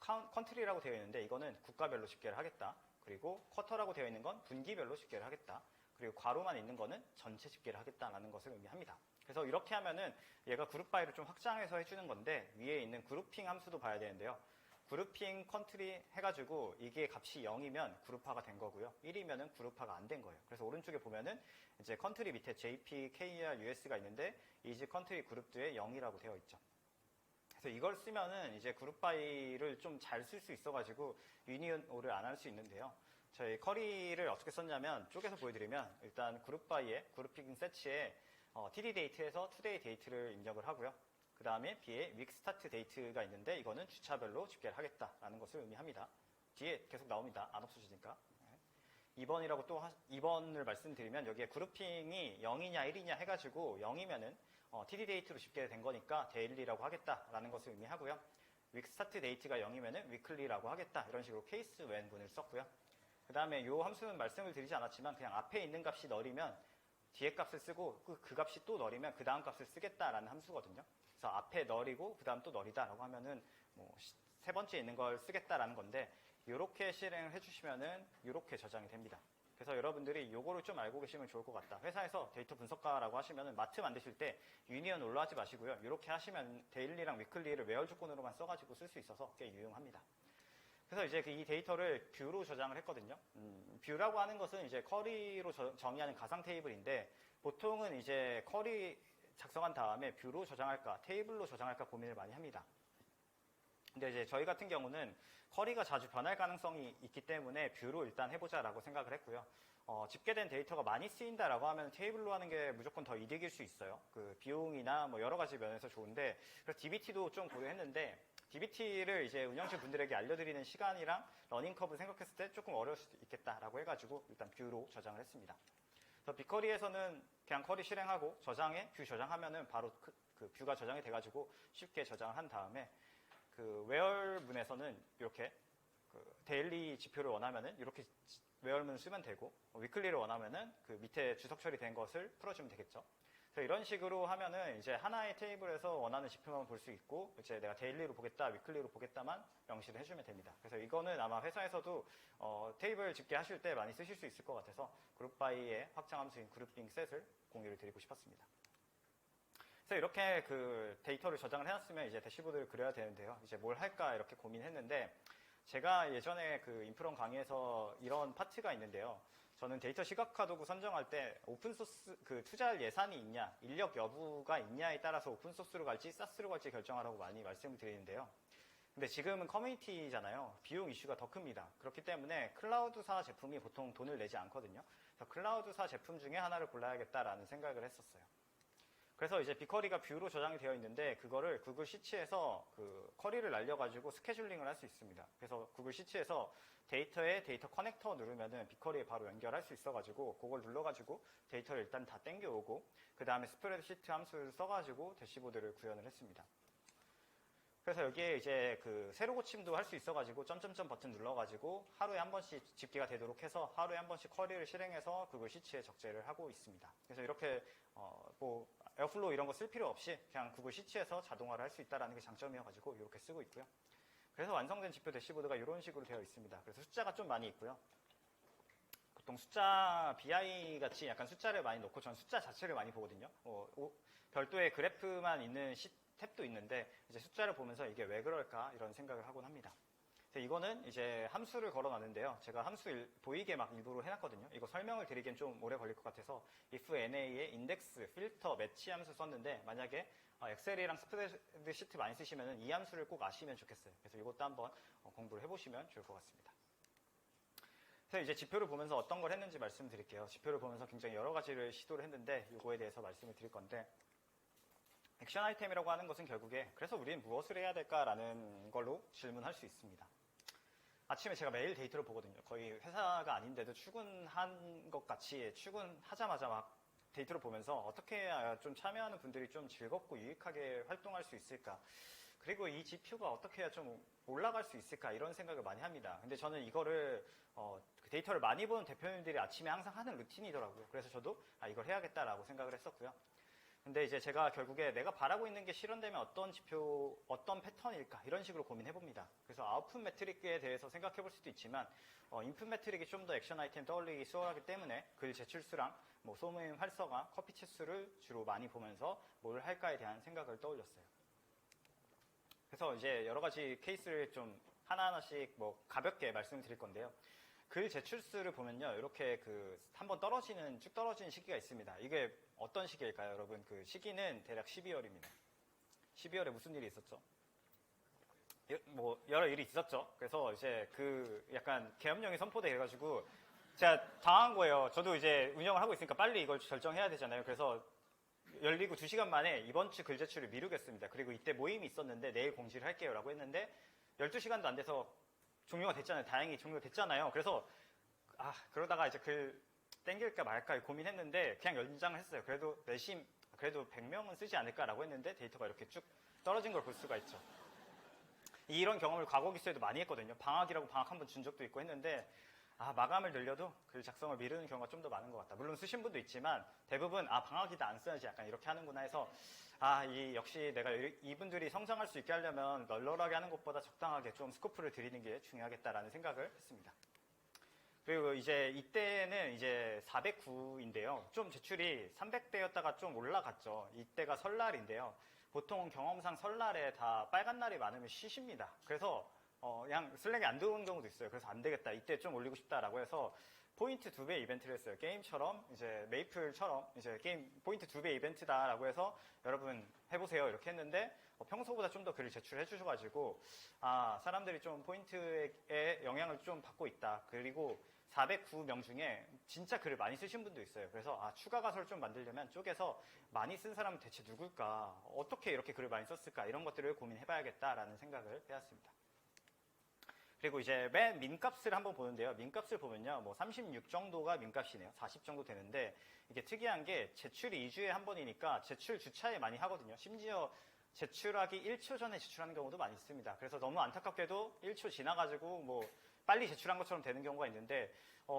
컨트리라고 되어 있는데 이거는 국가별로 집계를 하겠다. 그리고 쿼터라고 되어 있는 건 분기별로 집계를 하겠다. 그리고 괄호만 있는 거는 전체 집계를 하겠다라는 것을 의미합니다. 그래서 이렇게 하면은 얘가 그룹 바이를 좀 확장해서 해주는 건데 위에 있는 그룹핑 함수도 봐야 되는데요. 그룹핑 컨트리 해가지고 이게 값이 0이면 그룹화가 된 거고요. 1이면은 그룹화가 안 된 거예요. 그래서 오른쪽에 보면은 이제 컨트리 밑에 JP, KR, US가 있는데 이즈 컨트리 그룹도에 0이라고 되어 있죠. 그래서 이걸 쓰면은 이제 그룹 바이를 좀 잘 쓸 수 있어가지고 유니온 오를 안 할 수 있는데요. 저희 커리를 어떻게 썼냐면 쪼개서 보여드리면 일단 그룹 바이에 그룹핑 세치에 td 데이트에서 today 데이트를 입력을 하고요. 그 다음에 B에 week start date가 있는데 이거는 주차별로 집계를 하겠다라는 것을 의미합니다. 뒤에 계속 나옵니다. 안 없어지니까. 2번이라고 또 2번을 말씀드리면 여기에 그룹핑이 0이냐 1이냐 해가지고 0이면은 td 데이트로 집계된 거니까 데일리라고 하겠다라는 것을 의미하고요. week start date가 0이면은 weekly라고 하겠다. 이런 식으로 케이스 when 문을 썼고요. 그 다음에 이 함수는 말씀을 드리지 않았지만 그냥 앞에 있는 값이 널이면 뒤에 값을 쓰고 그 값이 또 널이면 그 다음 값을 쓰겠다라는 함수거든요. 그래서 앞에 널이고 그 다음 또 널이다라고 하면은 세 번째 있는 걸 쓰겠다라는 건데 이렇게 실행을 해주시면은 이렇게 저장이 됩니다. 그래서 여러분들이 이거를 좀 알고 계시면 좋을 것 같다. 회사에서 데이터 분석가라고 하시면은 마트 만드실 때 유니온 올로 하지 마시고요. 이렇게 하시면 데일리랑 위클리를 외열 조건으로만 써가지고 쓸 수 있어서 꽤 유용합니다. 그래서 이제 이 데이터를 뷰로 저장을 했거든요. 뷰라고 하는 것은 이제 커리로 정의하는 가상 테이블인데 보통은 이제 커리 작성한 다음에 뷰로 저장할까 테이블로 저장할까 고민을 많이 합니다. 근데 이제 저희 같은 경우는 쿼리가 자주 변할 가능성이 있기 때문에 뷰로 일단 해보자라고 생각을 했고요. 집계된 데이터가 많이 쓰인다라고 하면 테이블로 하는 게 무조건 더 이득일 수 있어요. 그 비용이나 뭐 여러 가지 면에서 좋은데, 그래서 DBT도 좀 고려했는데, DBT를 이제 운영실 분들에게 알려드리는 시간이랑 러닝 커브 생각했을 때 조금 어려울 수도 있겠다라고 해가지고 일단 뷰로 저장을 했습니다. 그래서 빅쿼리에서는 그냥 쿼리 실행하고 저장해 뷰 저장하면은 바로 그 뷰가 저장이 돼가지고 쉽게 저장을 한 다음에, 그 웨얼문에서는 이렇게 그 데일리 지표를 원하면은 이렇게 웨얼문을 쓰면 되고, 위클리를 원하면은 그 밑에 주석 처리된 것을 풀어주면 되겠죠. 그래서 이런 식으로 하면은 이제 하나의 테이블에서 원하는 지표만 볼 수 있고, 이제 내가 데일리로 보겠다, 위클리로 보겠다만 명시를 해주면 됩니다. 그래서 이거는 아마 회사에서도 테이블 집계하실 때 많이 쓰실 수 있을 것 같아서 그룹바이의 확장 함수인 그룹빙 셋을 공유를 드리고 싶었습니다. 그래서 이렇게 그 데이터를 저장을 해놨으면 이제 대시보드를 그려야 되는데요. 이제 뭘 할까 이렇게 고민했는데, 제가 예전에 그 인프런 강의에서 이런 파트가 있는데요. 저는 데이터 시각화 도구 선정할 때 오픈소스 그 투자할 예산이 있냐, 인력 여부가 있냐에 따라서 오픈소스로 갈지 사스로 갈지 결정하라고 많이 말씀을 드리는데요. 근데 지금은 커뮤니티잖아요. 비용 이슈가 더 큽니다. 그렇기 때문에 클라우드사 제품이 보통 돈을 내지 않거든요. 그래서 클라우드사 제품 중에 하나를 골라야겠다라는 생각을 했었어요. 그래서 이제 빅쿼리가 뷰로 저장이 되어 있는데, 그거를 구글 시치에서 그 쿼리를 날려가지고 스케줄링을 할 수 있습니다. 그래서 구글 시치에서 데이터에 데이터 커넥터 누르면은 빅쿼리에 바로 연결할 수 있어가지고, 그걸 눌러가지고 데이터를 일단 다 땡겨오고, 그 다음에 스프레드시트 함수를 써가지고 대시보드를 구현을 했습니다. 그래서 여기에 이제 그 세로 고침도 할 수 있어가지고 점점점 버튼 눌러가지고 하루에 한 번씩 집계가 되도록 해서 하루에 한 번씩 쿼리를 실행해서 구글 시치에 적재를 하고 있습니다. 그래서 이렇게 뭐 에어플로우 이런 거 쓸 필요 없이 그냥 구글 시치에서 자동화를 할 수 있다는 게 장점이어가지고 이렇게 쓰고 있고요. 그래서 완성된 지표 대시보드가 이런 식으로 되어 있습니다. 그래서 숫자가 좀 많이 있고요. 보통 숫자 BI 같이 약간 숫자를 많이 넣고, 전 숫자 자체를 많이 보거든요. 별도의 그래프만 있는 탭도 있는데, 이제 숫자를 보면서 이게 왜 그럴까 이런 생각을 하곤 합니다. 이거는 이제 함수를 걸어놨는데요. 제가 함수 보이게 막 일부러 해놨거든요. 이거 설명을 드리기엔 좀 오래 걸릴 것 같아서 if NA에 인덱스, 필터, 매치 함수 썼는데, 만약에 엑셀이랑 스프레드시트 많이 쓰시면 이 함수를 꼭 아시면 좋겠어요. 그래서 이것도 한번 공부를 해보시면 좋을 것 같습니다. 그래서 이제 지표를 보면서 어떤 걸 했는지 말씀드릴게요. 지표를 보면서 굉장히 여러 가지를 시도를 했는데, 이거에 대해서 말씀을 드릴 건데, 액션 아이템이라고 하는 것은 결국에 그래서 우리는 무엇을 해야 될까라는 걸로 질문할 수 있습니다. 아침에 제가 매일 데이터를 보거든요. 거의 회사가 아닌데도 출근한 것 같이 출근하자마자 막 데이터를 보면서 어떻게 해야 좀 참여하는 분들이 좀 즐겁고 유익하게 활동할 수 있을까, 그리고 이 지표가 어떻게 해야 좀 올라갈 수 있을까, 이런 생각을 많이 합니다. 근데 저는 이거를 그 데이터를 많이 보는 대표님들이 아침에 항상 하는 루틴이더라고요. 그래서 저도 이걸 해야겠다라고 생각을 했었고요. 근데 이제 제가 결국에 내가 바라고 있는 게 실현되면 어떤 지표, 어떤 패턴일까, 이런 식으로 고민해봅니다. 그래서 아웃풋 매트릭에 대해서 생각해볼 수도 있지만, 인풋 매트릭이 좀 더 액션 아이템 떠올리기 수월하기 때문에 글 제출수랑 뭐 소모임 활성화, 커피 치수를 주로 많이 보면서 뭘 할까에 대한 생각을 떠올렸어요. 그래서 이제 여러 가지 케이스를 좀 하나하나씩 뭐 가볍게 말씀드릴 건데요. 글 제출수를 보면요, 이렇게 그 한번 쭉 떨어지는 시기가 있습니다. 이게 어떤 시기일까요, 여러분? 그 시기는 대략 12월입니다. 12월에 무슨 일이 있었죠? 뭐 여러 일이 있었죠. 그래서 이제 그 약간 계엄령이 선포돼 가지고 제가 당한 거예요. 저도 이제 운영을 하고 있으니까 빨리 이걸 결정해야 되잖아요. 그래서 열리고 2시간 만에 이번 주 글 제출을 미루겠습니다. 그리고 이때 모임이 있었는데 내일 공지를 할게요라고 했는데 12시간도 안 돼서 종료가 됐잖아요. 다행히 종료가 됐잖아요. 그래서 그러다가 이제 글 땡길까 말까 고민했는데 그냥 연장을 했어요. 그래도 내심 그래도 100명은 쓰지 않을까라고 했는데 데이터가 이렇게 쭉 떨어진 걸 볼 수가 있죠. 이런 경험을 과거 기수에도 많이 했거든요. 방학이라고 방학 한번 준 적도 있고 했는데 마감을 늘려도 글 작성을 미루는 경우가 좀 더 많은 것 같다. 물론 쓰신 분도 있지만 대부분 방학이다 안 써야지 약간 이렇게 하는구나 해서 역시 내가 이분들이 성장할 수 있게 하려면 널널하게 하는 것보다 적당하게 좀 스코프를 드리는 게 중요하겠다라는 생각을 했습니다. 그리고 이제 이때는 이제 409인데요. 좀 제출이 300대였다가 좀 올라갔죠. 이때가 설날인데요. 보통 경험상 설날에 다 빨간 날이 많으면 쉬십니다. 그래서 그냥 슬랙이 안 들어오는 경우도 있어요. 그래서 안 되겠다. 이때 좀 올리고 싶다라고 해서 포인트 2배 이벤트를 했어요. 게임처럼 이제 메이플처럼 이제 게임 포인트 2배 이벤트다라고 해서 여러분 해보세요 이렇게 했는데 평소보다 좀 더 글을 제출해 주셔가지고 사람들이 좀 포인트에 영향을 좀 받고 있다. 그리고 409명 중에 진짜 글을 많이 쓰신 분도 있어요. 그래서 추가 가설을 좀 만들려면 쪽에서 많이 쓴 사람은 대체 누굴까? 어떻게 이렇게 글을 많이 썼을까? 이런 것들을 고민해봐야겠다라는 생각을 해왔습니다. 그리고 이제 맨 민값을 한번 보는데요. 민값을 보면요. 뭐 36 정도가 민값이네요. 40 정도 되는데 이게 특이한 게 제출이 2주에 한 번이니까 제출 주차에 많이 하거든요. 심지어 제출하기 1초 전에 제출하는 경우도 많이 있습니다. 그래서 너무 안타깝게도 1초 지나가지고 뭐 빨리 제출한 것처럼 되는 경우가 있는데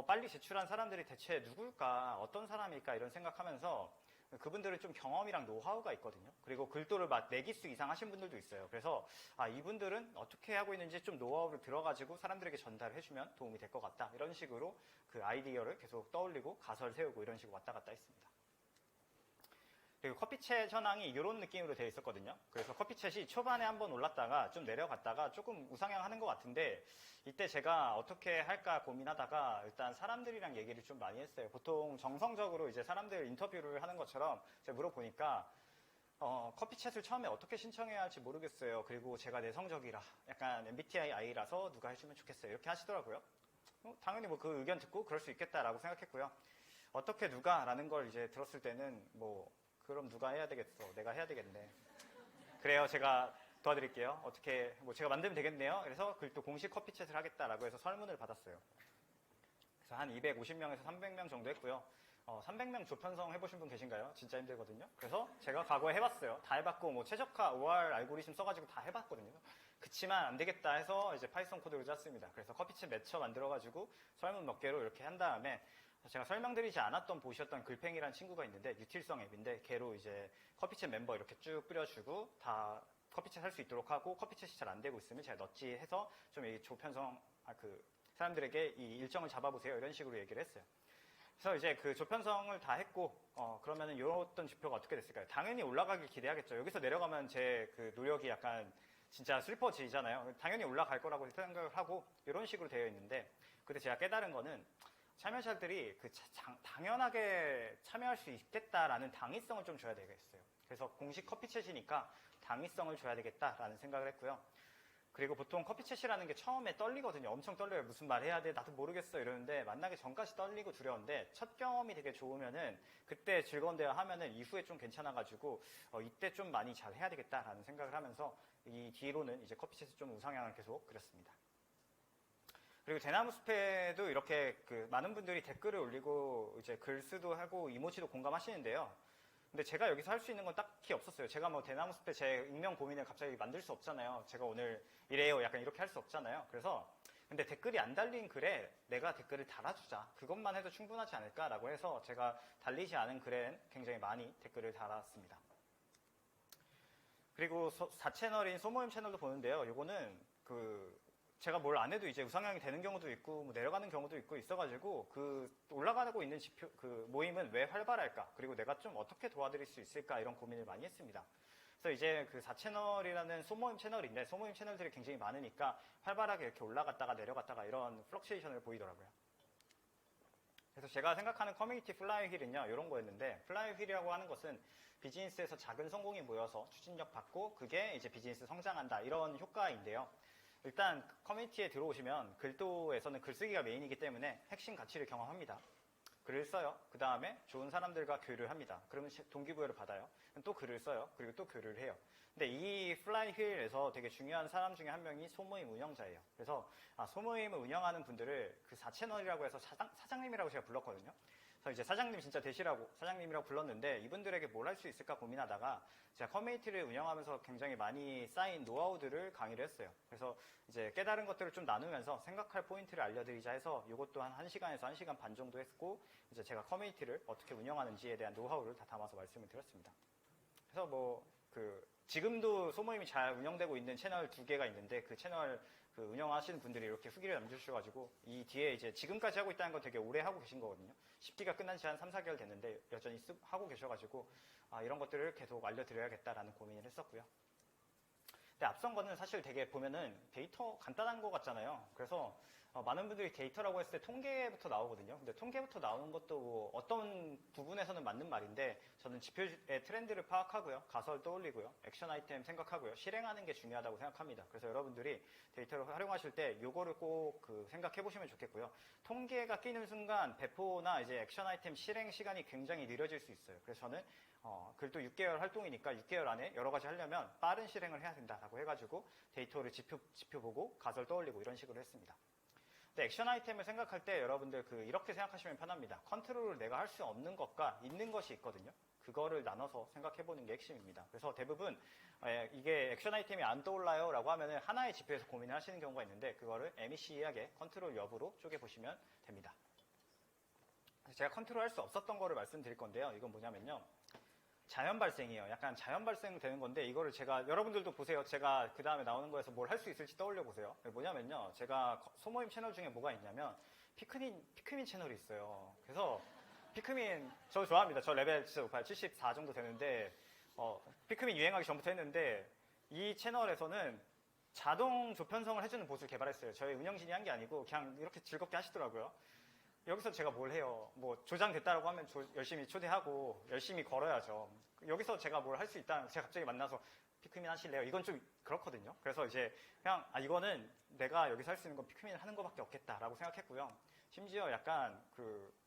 빨리 제출한 사람들이 대체 누굴까? 어떤 사람일까? 이런 생각하면서 그분들은 좀 경험이랑 노하우가 있거든요. 그리고 글도를 4기수 이상 하신 분들도 있어요. 그래서 이분들은 어떻게 하고 있는지 좀 노하우를 들어가지고 사람들에게 전달을 해주면 도움이 될 것 같다. 이런 식으로 그 아이디어를 계속 떠올리고 가설 세우고 이런 식으로 왔다 갔다 했습니다. 그리고 커피챗 현황이 이런 느낌으로 되어 있었거든요. 그래서 커피챗이 초반에 한번 올랐다가 좀 내려갔다가 조금 우상향하는 것 같은데 이때 제가 어떻게 할까 고민하다가 일단 사람들이랑 얘기를 좀 많이 했어요. 보통 정성적으로 이제 사람들 인터뷰를 하는 것처럼 제가 물어보니까 커피챗을 처음에 어떻게 신청해야 할지 모르겠어요. 그리고 제가 내성적이라 약간 MBTI I라서 누가 해주면 좋겠어요. 이렇게 하시더라고요. 당연히 뭐 그 의견 듣고 그럴 수 있겠다라고 생각했고요. 어떻게 누가라는 걸 이제 들었을 때는 그럼 누가 해야 되겠어? 내가 해야 되겠네. 그래요. 제가 도와드릴게요. 어떻게 제가 만들면 되겠네요. 그래서 글도 공식 커피챗을 하겠다라고 해서 설문을 받았어요. 그래서 한 250명에서 300명 정도 했고요. 300명 조편성 해보신 분 계신가요? 진짜 힘들거든요. 그래서 제가 과거에 해봤어요. 다 해봤고 최적화 OR 알고리즘 써가지고 다 해봤거든요. 그치만 안 되겠다 해서 이제 파이썬 코드를 짰습니다. 그래서 커피챗 매처 만들어가지고 설문 몇 개로 이렇게 한 다음에 제가 설명드리지 않았던 보셨던 글팽이라는 친구가 있는데 유틸성 앱인데 걔로 이제 커피챗 멤버 이렇게 쭉 뿌려주고 다 커피챗 할 수 있도록 하고 커피챗이 잘 안 되고 있으면 제가 넛지 해서 좀 이 조편성 사람들에게 이 일정을 잡아보세요 이런 식으로 얘기를 했어요. 그래서 이제 그 조편성을 다 했고 그러면은 이런 지표가 어떻게 됐을까요? 당연히 올라가길 기대하겠죠. 여기서 내려가면 제 그 노력이 약간 진짜 슬퍼지잖아요. 당연히 올라갈 거라고 생각을 하고 이런 식으로 되어 있는데 그때 제가 깨달은 거는 참여자들이 당연하게 참여할 수 있겠다라는 당위성을 좀 줘야 되겠어요. 그래서 공식 커피챗이니까 당위성을 줘야 되겠다라는 생각을 했고요. 그리고 보통 커피챗이라는 게 처음에 떨리거든요. 엄청 떨려요. 무슨 말 해야 돼? 나도 모르겠어. 이러는데 만나기 전까지 떨리고 두려운데 첫 경험이 되게 좋으면은 그때 즐거운 대화 하면은 이후에 좀 괜찮아가지고 이때 좀 많이 잘 해야 되겠다라는 생각을 하면서 이 뒤로는 이제 커피챗을 좀 우상향을 계속 그렸습니다. 그리고 대나무 숲에도 이렇게 많은 분들이 댓글을 올리고 이제 글쓰도 하고 이모지도 공감하시는데요. 근데 제가 여기서 할 수 있는 건 딱히 없었어요. 제가 대나무 숲에 제 익명 고민을 갑자기 만들 수 없잖아요. 제가 오늘 이래요. 약간 이렇게 할 수 없잖아요. 그래서 근데 댓글이 안 달린 글에 내가 댓글을 달아주자. 그것만 해도 충분하지 않을까라고 해서 제가 달리지 않은 글엔 굉장히 많이 댓글을 달았습니다. 그리고 4채널인 소모임 채널도 보는데요. 요거는 제가 뭘 안 해도 이제 우상향이 되는 경우도 있고 내려가는 경우도 있고 있어가지고 올라가고 있는 지표 모임은 왜 활발할까? 그리고 내가 좀 어떻게 도와드릴 수 있을까? 이런 고민을 많이 했습니다. 그래서 이제 4채널이라는 소모임 채널인데 소모임 채널들이 굉장히 많으니까 활발하게 이렇게 올라갔다가 내려갔다가 이런 플럭츄에이션을 보이더라고요. 그래서 제가 생각하는 커뮤니티 플라이휠은요 이런 거였는데 플라이휠이라고 하는 것은 비즈니스에서 작은 성공이 모여서 추진력 받고 그게 이제 비즈니스 성장한다 이런 효과인데요. 일단 커뮤니티에 들어오시면 글도에서는 글쓰기가 메인이기 때문에 핵심 가치를 경험합니다. 글을 써요. 그 다음에 좋은 사람들과 교류를 합니다. 그러면 동기부여를 받아요. 또 글을 써요. 그리고 또 교류를 해요. 근데 이 플라이휠에서 되게 중요한 사람 중에 한 명이 소모임 운영자예요. 그래서 소모임을 운영하는 분들을 4채널이라고 해서 사장님이라고 제가 불렀거든요. 그래서 이제 사장님 진짜 되시라고 사장님이라고 불렀는데 이분들에게 뭘 할 수 있을까 고민하다가 제가 커뮤니티를 운영하면서 굉장히 많이 쌓인 노하우들을 강의를 했어요. 그래서 이제 깨달은 것들을 좀 나누면서 생각할 포인트를 알려드리자 해서 이것도 한 1시간에서 1시간 반 정도 했고 이제 제가 커뮤니티를 어떻게 운영하는지에 대한 노하우를 다 담아서 말씀을 드렸습니다. 그래서 지금도 소모임이 잘 운영되고 있는 채널 2개가 있는데 그 채널 운영하시는 분들이 이렇게 후기를 남겨주셔가지고 이 뒤에 이제 지금까지 하고 있다는 건 되게 오래 하고 계신 거거든요. 10기가 끝난 지 한 3, 4개월 됐는데 여전히 하고 계셔가지고 이런 것들을 계속 알려드려야겠다라는 고민을 했었고요. 근데 앞선 거는 사실 되게 보면은 데이터 간단한 거 같잖아요. 그래서 많은 분들이 데이터라고 했을 때 통계부터 나오거든요. 근데 통계부터 나오는 것도 뭐 어떤 부분에서는 맞는 말인데 저는 지표의 트렌드를 파악하고요. 가설 떠올리고요. 액션 아이템 생각하고요. 실행하는 게 중요하다고 생각합니다. 그래서 여러분들이 데이터를 활용하실 때 요거를 꼭 생각해 보시면 좋겠고요. 통계가 끼는 순간 배포나 이제 액션 아이템 실행 시간이 굉장히 느려질 수 있어요. 그래서 저는 그래도 6개월 활동이니까 6개월 안에 여러 가지 하려면 빠른 실행을 해야 된다라고 해가지고 데이터를 지표 보고 가설 떠올리고 이런 식으로 했습니다. 근데 액션 아이템을 생각할 때 여러분들 이렇게 생각하시면 편합니다. 컨트롤을 내가 할 수 없는 것과 있는 것이 있거든요. 그거를 나눠서 생각해보는 게 핵심입니다. 그래서 대부분 이게 액션 아이템이 안 떠올라요 라고 하면은 하나의 지표에서 고민을 하시는 경우가 있는데 그거를 MEC하게 컨트롤 여부로 쪼개보시면 됩니다. 제가 컨트롤 할 수 없었던 거를 말씀드릴 건데요. 이건 뭐냐면요. 자연 발생이에요. 약간 자연 발생 되는 건데 이거를 제가 여러분들도 보세요. 제가 그 다음에 나오는 거에서 뭘 할 수 있을지 떠올려 보세요. 뭐냐면요. 제가 소모임 채널 중에 뭐가 있냐면 피크민 채널이 있어요. 그래서 피크민 저 좋아합니다. 저 레벨 진짜 높아요. 74 정도 되는데 피크민 유행하기 전부터 했는데 이 채널에서는 자동 조편성을 해주는 봇을 개발했어요. 저희 운영진이 한 게 아니고 그냥 이렇게 즐겁게 하시더라고요. 여기서 제가 뭘 해요? 뭐 조장됐다라고 하면 열심히 초대하고 열심히 걸어야죠. 여기서 제가 뭘 할 수 있다. 제가 갑자기 만나서 피크민 하실래요? 이건 좀 그렇거든요. 그래서 이제 그냥 이거는 내가 여기서 할 수 있는 건 피크민 하는 거밖에 없겠다라고 생각했고요. 심지어 약간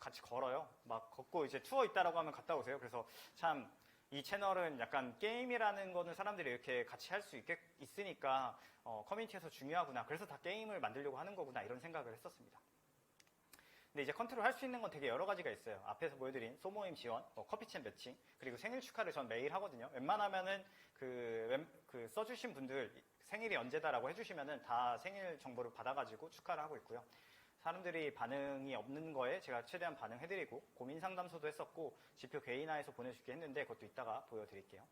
같이 걸어요. 막 걷고 이제 투어 있다라고 하면 갔다 오세요. 그래서 참 이 채널은 약간 게임이라는 거는 사람들이 이렇게 같이 할 수 있으니까 커뮤니티에서 중요하구나. 그래서 다 게임을 만들려고 하는 거구나 이런 생각을 했었습니다. 근데 이제 컨트롤 할 수 있는 건 되게 여러 가지가 있어요. 앞에서 보여드린 소모임 지원, 커피챗 매칭, 그리고 생일 축하를 전 매일 하거든요. 웬만하면은 써주신 분들 생일이 언제다라고 해주시면은 다 생일 정보를 받아가지고 축하를 하고 있고요. 사람들이 반응이 없는 거에 제가 최대한 반응해드리고 고민 상담소도 했었고 지표 개인화해서 보내주게 했는데 그것도 이따가 보여드릴게요.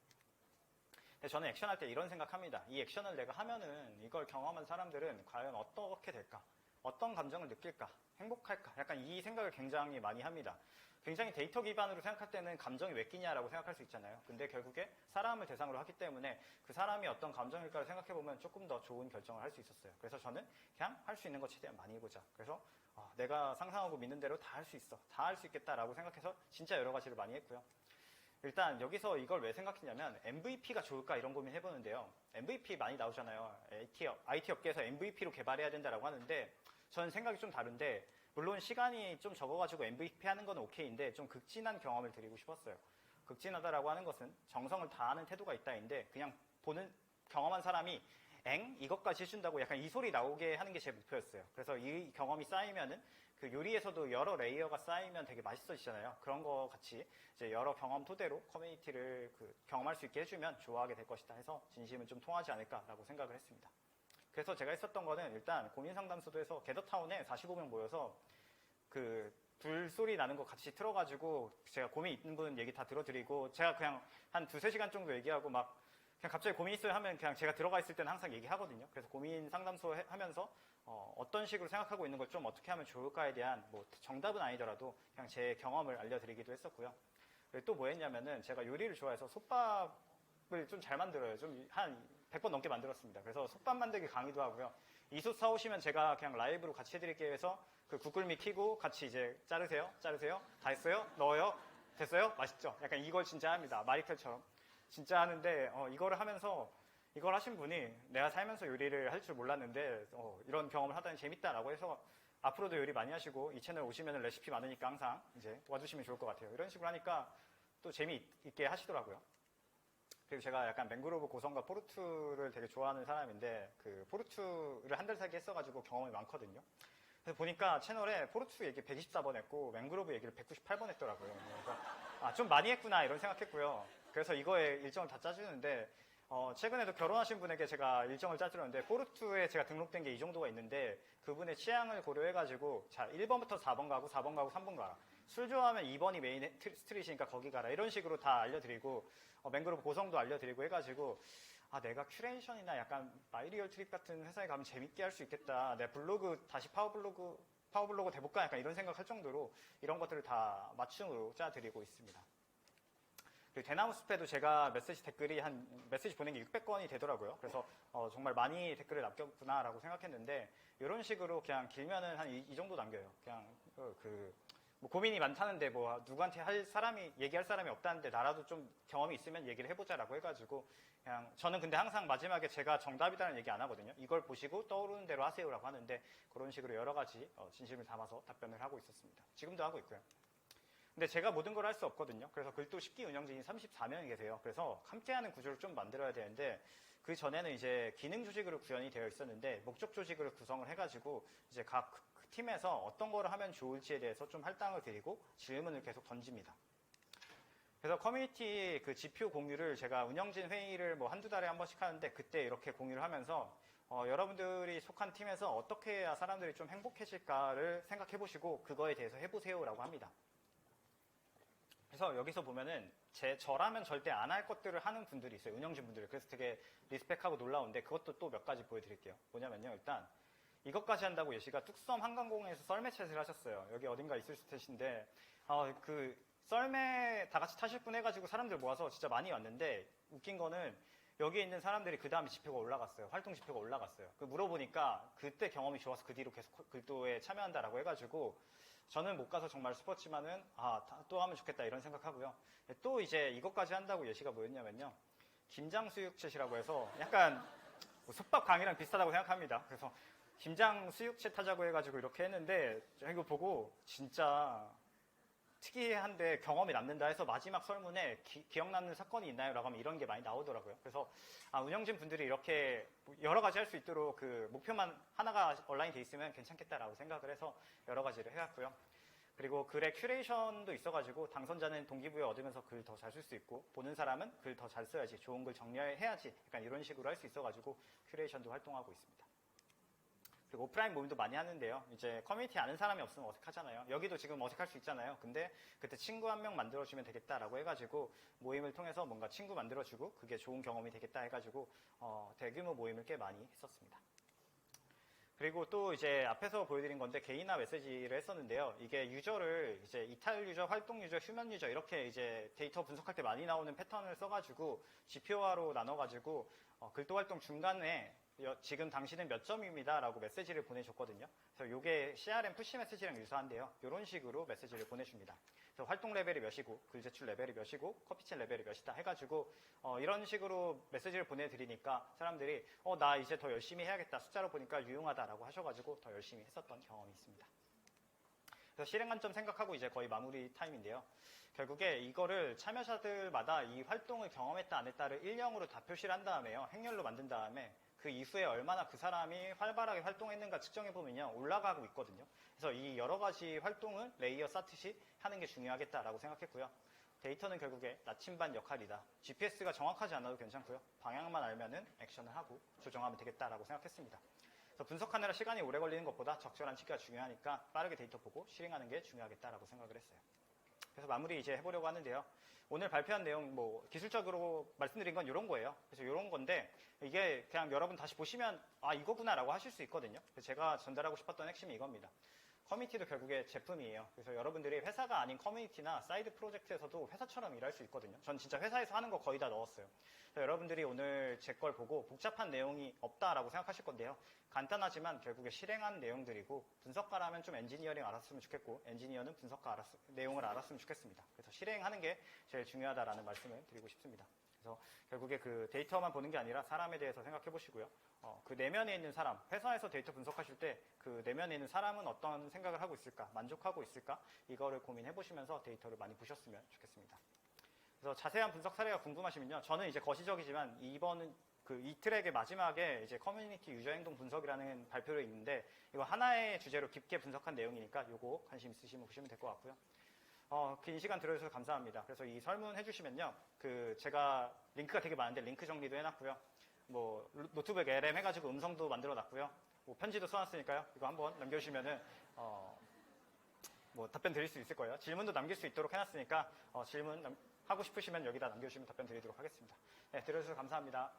근데 저는 액션할 때 이런 생각합니다. 이 액션을 내가 하면은 이걸 경험한 사람들은 과연 어떻게 될까? 어떤 감정을 느낄까? 행복할까? 약간 이 생각을 굉장히 많이 합니다. 굉장히 데이터 기반으로 생각할 때는 감정이 왜 끼냐라고 생각할 수 있잖아요. 근데 결국에 사람을 대상으로 하기 때문에 그 사람이 어떤 감정일까를 생각해보면 조금 더 좋은 결정을 할 수 있었어요. 그래서 저는 그냥 할 수 있는 거 최대한 많이 해보자. 그래서 내가 상상하고 믿는 대로 다 할 수 있어. 다 할 수 있겠다라고 생각해서 진짜 여러 가지를 많이 했고요. 일단 여기서 이걸 왜 생각했냐면 MVP가 좋을까 이런 고민 해보는데요. MVP 많이 나오잖아요. IT 업계에서 MVP로 개발해야 된다라고 하는데 저는 생각이 좀 다른데 물론 시간이 좀 적어가지고 MVP 하는 건 오케이인데 좀 극진한 경험을 드리고 싶었어요. 극진하다라고 하는 것은 정성을 다하는 태도가 있다인데 그냥 경험한 사람이 이것까지 해준다고 약간 이 소리 나오게 하는 게 제 목표였어요. 그래서 이 경험이 쌓이면은 그 요리에서도 여러 레이어가 쌓이면 되게 맛있어지잖아요. 그런 거 같이 이제 여러 경험 토대로 커뮤니티를 경험할 수 있게 해주면 좋아하게 될 것이다 해서 진심은 좀 통하지 않을까라고 생각을 했습니다. 그래서 제가 했었던 거는 일단 고민 상담소도 해서 게더타운에 45명 모여서 불소리 나는 거 같이 틀어가지고 제가 고민 있는 분 얘기 다 들어드리고 제가 그냥 한 2-3시간 정도 얘기하고 막 그냥 갑자기 고민 있어요 하면 그냥 제가 들어가 있을 때는 항상 얘기하거든요. 그래서 고민 상담소 하면서 어떤 식으로 생각하고 있는 걸 좀 어떻게 하면 좋을까에 대한 뭐 정답은 아니더라도 그냥 제 경험을 알려드리기도 했었고요. 또 뭐 했냐면은 제가 요리를 좋아해서 솥밥을 좀 잘 만들어요. 좀 한 100번 넘게 만들었습니다. 그래서 솥밥 만들기 강의도 하고요. 이솥 사오시면 제가 그냥 라이브로 같이 해드릴게요 해서 구글미 키고 같이 이제 자르세요. 다 했어요? 넣어요? 됐어요? 맛있죠? 약간 이걸 진짜 합니다. 마리텔처럼. 진짜 하는데 이거를 하면서 이걸 하신 분이 내가 살면서 요리를 할 줄 몰랐는데 이런 경험을 하다니 재밌다라고 해서 앞으로도 요리 많이 하시고 이 채널 오시면 레시피 많으니까 항상 이제 와주시면 좋을 것 같아요. 이런 식으로 하니까 또 재미있게 하시더라고요. 그리고 제가 약간 맹그로브 고성과 포르투를 되게 좋아하는 사람인데 포르투를 한 달 살기 했어가지고 경험이 많거든요. 그래서 보니까 채널에 포르투 얘기 124번 했고 맹그로브 얘기를 198번 했더라고요. 그래서 좀 많이 했구나 이런 생각했고요. 그래서 이거에 일정을 다 짜주는데 최근에도 결혼하신 분에게 제가 일정을 짜주는데 포르투에 제가 등록된 게 이 정도가 있는데 그분의 취향을 고려해가지고 자 1번부터 4번 가고 4번 가고 3번 가라. 술 좋아하면 2번이 메인 스트릿이니까 거기 가라. 이런 식으로 다 알려드리고 맹그로브 고성도 알려드리고 해가지고 내가 큐레이션이나 약간 마이리얼 트립 같은 회사에 가면 재밌게 할 수 있겠다. 내 블로그 다시 파워블로그 돼볼까? 약간 이런 생각할 정도로 이런 것들을 다 맞춤으로 짜드리고 있습니다. 그리고 대나무 숲에도 제가 메시지 보낸 게 600건이 되더라고요. 그래서 정말 많이 댓글을 남겼구나라고 생각했는데 이런 식으로 그냥 길면은 한 이 정도 남겨요. 그냥 뭐 고민이 많다는데 뭐 누구한테 얘기할 사람이 없다는데 나라도 좀 경험이 있으면 얘기를 해보자라고 해가지고 그냥 저는 근데 항상 마지막에 제가 정답이다는 얘기 안 하거든요. 이걸 보시고 떠오르는 대로 하세요라고 하는데 그런 식으로 여러 가지 진심을 담아서 답변을 하고 있었습니다. 지금도 하고 있고요. 근데 제가 모든 걸 할 수 없거든요. 그래서 글도 10기 운영진이 34명이 계세요. 그래서 함께하는 구조를 좀 만들어야 되는데 그 전에는 이제 기능 조직으로 구현이 되어 있었는데 목적 조직으로 구성을 해가지고 이제 각 팀에서 어떤 거를 하면 좋을지에 대해서 좀 할당을 드리고 질문을 계속 던집니다. 그래서 커뮤니티 그 지표 공유를 제가 운영진 회의를 뭐 한두 달에 한 번씩 하는데 그때 이렇게 공유를 하면서 여러분들이 속한 팀에서 어떻게 해야 사람들이 좀 행복해질까를 생각해 보시고 그거에 대해서 해보세요라고 합니다. 그래서 여기서 보면은 저라면 절대 안 할 것들을 하는 분들이 있어요. 운영진 분들이. 그래서 되게 리스펙하고 놀라운데 그것도 또 몇 가지 보여드릴게요. 뭐냐면요. 일단 이것까지 한다고 예시가 뚝섬 한강공원에서 썰매챗을 하셨어요. 여기 어딘가 있을 텐데 그 썰매 다 같이 타실 분 해가지고 사람들 모아서 진짜 많이 왔는데 웃긴 거는 여기에 있는 사람들이 그 다음에 지표가 올라갔어요. 활동 지표가 올라갔어요. 물어보니까 그때 경험이 좋아서 그 뒤로 계속 글도에 참여한다라고 해가지고 저는 못 가서 정말 슬펐지만은 또 하면 좋겠다 이런 생각하고요. 또 이제 이것까지 한다고 예시가 뭐였냐면요. 김장 수육챗이라고 해서 약간 뭐 솥밥 강의랑 비슷하다고 생각합니다. 그래서 김장 수육챗 하자고 해가지고 이렇게 했는데 이거 보고 진짜 특이한데 경험이 남는다 해서 마지막 설문에 기억 남는 사건이 있나요? 라고 하면 이런 게 많이 나오더라고요. 그래서 운영진 분들이 이렇게 여러 가지 할 수 있도록 그 목표만 하나가 온라인 돼 있으면 괜찮겠다라고 생각을 해서 여러 가지를 해왔고요. 그리고 글의 큐레이션도 있어가지고 당선자는 동기부여 얻으면서 글 더 잘 쓸 수 있고 보는 사람은 글 더 잘 써야지 좋은 글 정리해야지 약간 이런 식으로 할 수 있어가지고 큐레이션도 활동하고 있습니다. 그리고 오프라인 모임도 많이 하는데요. 이제 커뮤니티 아는 사람이 없으면 어색하잖아요. 여기도 지금 어색할 수 있잖아요. 근데 그때 친구 한 명 만들어주면 되겠다라고 해가지고 모임을 통해서 뭔가 친구 만들어주고 그게 좋은 경험이 되겠다 해가지고 대규모 모임을 꽤 많이 했었습니다. 그리고 또 이제 앞에서 보여드린 건데 개인화 메시지를 했었는데요. 이게 유저를 이제 이탈 유저, 활동 유저, 휴면 유저 이렇게 이제 데이터 분석할 때 많이 나오는 패턴을 써가지고 지표화로 나눠가지고 글도 활동 중간에 지금 당신은 몇 점입니다 라고 메시지를 보내줬거든요. 그래서 이게 CRM 푸시 메시지랑 유사한데요. 이런 식으로 메시지를 보내줍니다. 그래서 활동 레벨이 몇이고 글 제출 레벨이 몇이고 커피챗 레벨이 몇이다 해가지고 이런 식으로 메시지를 보내드리니까 사람들이 나 이제 더 열심히 해야겠다. 숫자로 보니까 유용하다라고 하셔가지고 더 열심히 했었던 경험이 있습니다. 그래서 실행 관점 생각하고 이제 거의 마무리 타임인데요. 결국에 이거를 참여자들마다 이 활동을 경험했다 안 했다를 일령으로 다 표시를 한 다음에요. 행렬로 만든 다음에 그 이후에 얼마나 그 사람이 활발하게 활동했는가 측정해보면요. 올라가고 있거든요. 그래서 이 여러 가지 활동을 레이어 쌓듯이 하는 게 중요하겠다라고 생각했고요. 데이터는 결국에 나침반 역할이다. GPS가 정확하지 않아도 괜찮고요. 방향만 알면은 액션을 하고 조정하면 되겠다라고 생각했습니다. 그래서 분석하느라 시간이 오래 걸리는 것보다 적절한 시기가 중요하니까 빠르게 데이터 보고 실행하는 게 중요하겠다라고 생각을 했어요. 그래서 마무리 이제 해보려고 하는데요. 오늘 발표한 내용 뭐 기술적으로 말씀드린 건 이런 거예요. 그래서 이런 건데 이게 그냥 여러분 다시 보시면 이거구나라고 하실 수 있거든요. 그래서 제가 전달하고 싶었던 핵심이 이겁니다. 커뮤니티도 결국에 제품이에요. 그래서 여러분들이 회사가 아닌 커뮤니티나 사이드 프로젝트에서도 회사처럼 일할 수 있거든요. 전 진짜 회사에서 하는 거 거의 다 넣었어요. 여러분들이 오늘 제 걸 보고 복잡한 내용이 없다라고 생각하실 건데요. 간단하지만 결국에 실행한 내용들이고 분석가라면 좀 엔지니어링 알았으면 좋겠고 엔지니어는 분석가 내용을 알았으면 좋겠습니다. 그래서 실행하는 게 제일 중요하다라는 말씀을 드리고 싶습니다. 그래서 결국에 그 데이터만 보는 게 아니라 사람에 대해서 생각해 보시고요. 그 내면에 있는 사람, 회사에서 데이터 분석하실 때 그 내면에 있는 사람은 어떤 생각을 하고 있을까, 만족하고 있을까, 이거를 고민해 보시면서 데이터를 많이 보셨으면 좋겠습니다. 그래서 자세한 분석 사례가 궁금하시면요. 저는 이제 거시적이지만 이번은 이 트랙의 마지막에 이제 커뮤니티 유저 행동 분석이라는 발표를 있는데 이거 하나의 주제로 깊게 분석한 내용이니까 이거 관심 있으시면 보시면 될 것 같고요. 긴 시간 들어주셔서 감사합니다. 그래서 이 설문 해주시면요. 제가 링크가 되게 많은데 링크 정리도 해놨고요. 뭐 노트북 LM 해가지고 음성도 만들어놨고요. 뭐 편지도 써놨으니까요. 이거 한번 남겨주시면은 뭐 답변 드릴 수 있을 거예요. 질문도 남길 수 있도록 해놨으니까 질문 하고 싶으시면 여기다 남겨주시면 답변 드리도록 하겠습니다. 네, 들어주셔서 감사합니다.